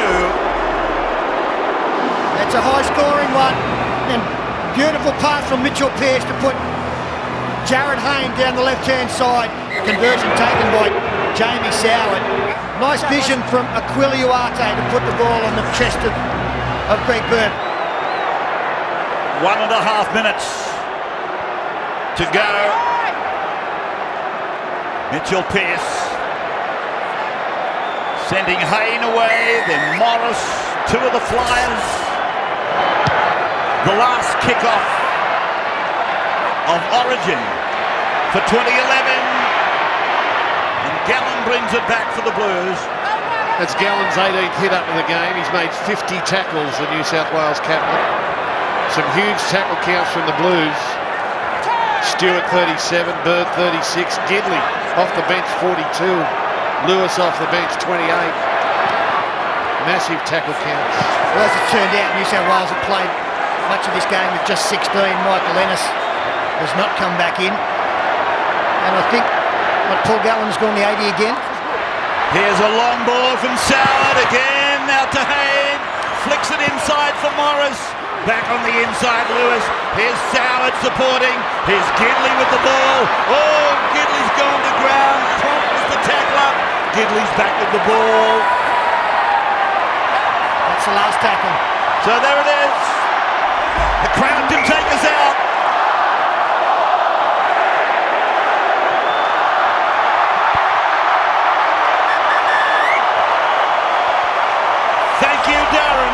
That's a high-scoring one. And beautiful pass from Mitchell Pearce to put Jared Hayne down the left-hand side. Conversion taken by Jamie Soward. Nice vision from Aquila Uarte to put the ball on the chest of Greg Byrne. 1.5 minutes to go. Mitchell Pearce sending Hayne away, then Morris, two of the Flyers. The last kickoff of Origin for 2011. And Gallen brings it back for the Blues. That's Gallen's 18th hit up of the game. He's made 50 tackles, the New South Wales captain. Some huge tackle counts from the Blues. Stewart 37, Bird 36, Gidley off the bench 42, Lewis off the bench 28. Massive tackle counts. Well, as it turned out, New South Wales had played much of this game with just 16. Michael Ennis has not come back in. And I think Paul Gallen's gone the 80 again. Here's a long ball from Soward again, now to Hayne. Flicks it inside for Morris. Back on the inside, Lewis. Here's Soward supporting. Here's Gidley with the ball. Oh, Gidley's gone to ground. Trump is the tackler. Gidley's back with the ball. That's the last tackle. So there it is. The crowd can take us out. Thank you, Darren.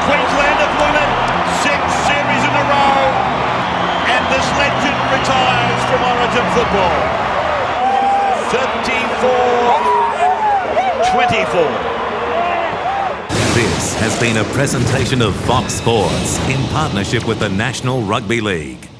Queensland have won it. 6 series in a row. And this legend retires from Origin football. 34-24. This has been a presentation of Fox Sports in partnership with the National Rugby League.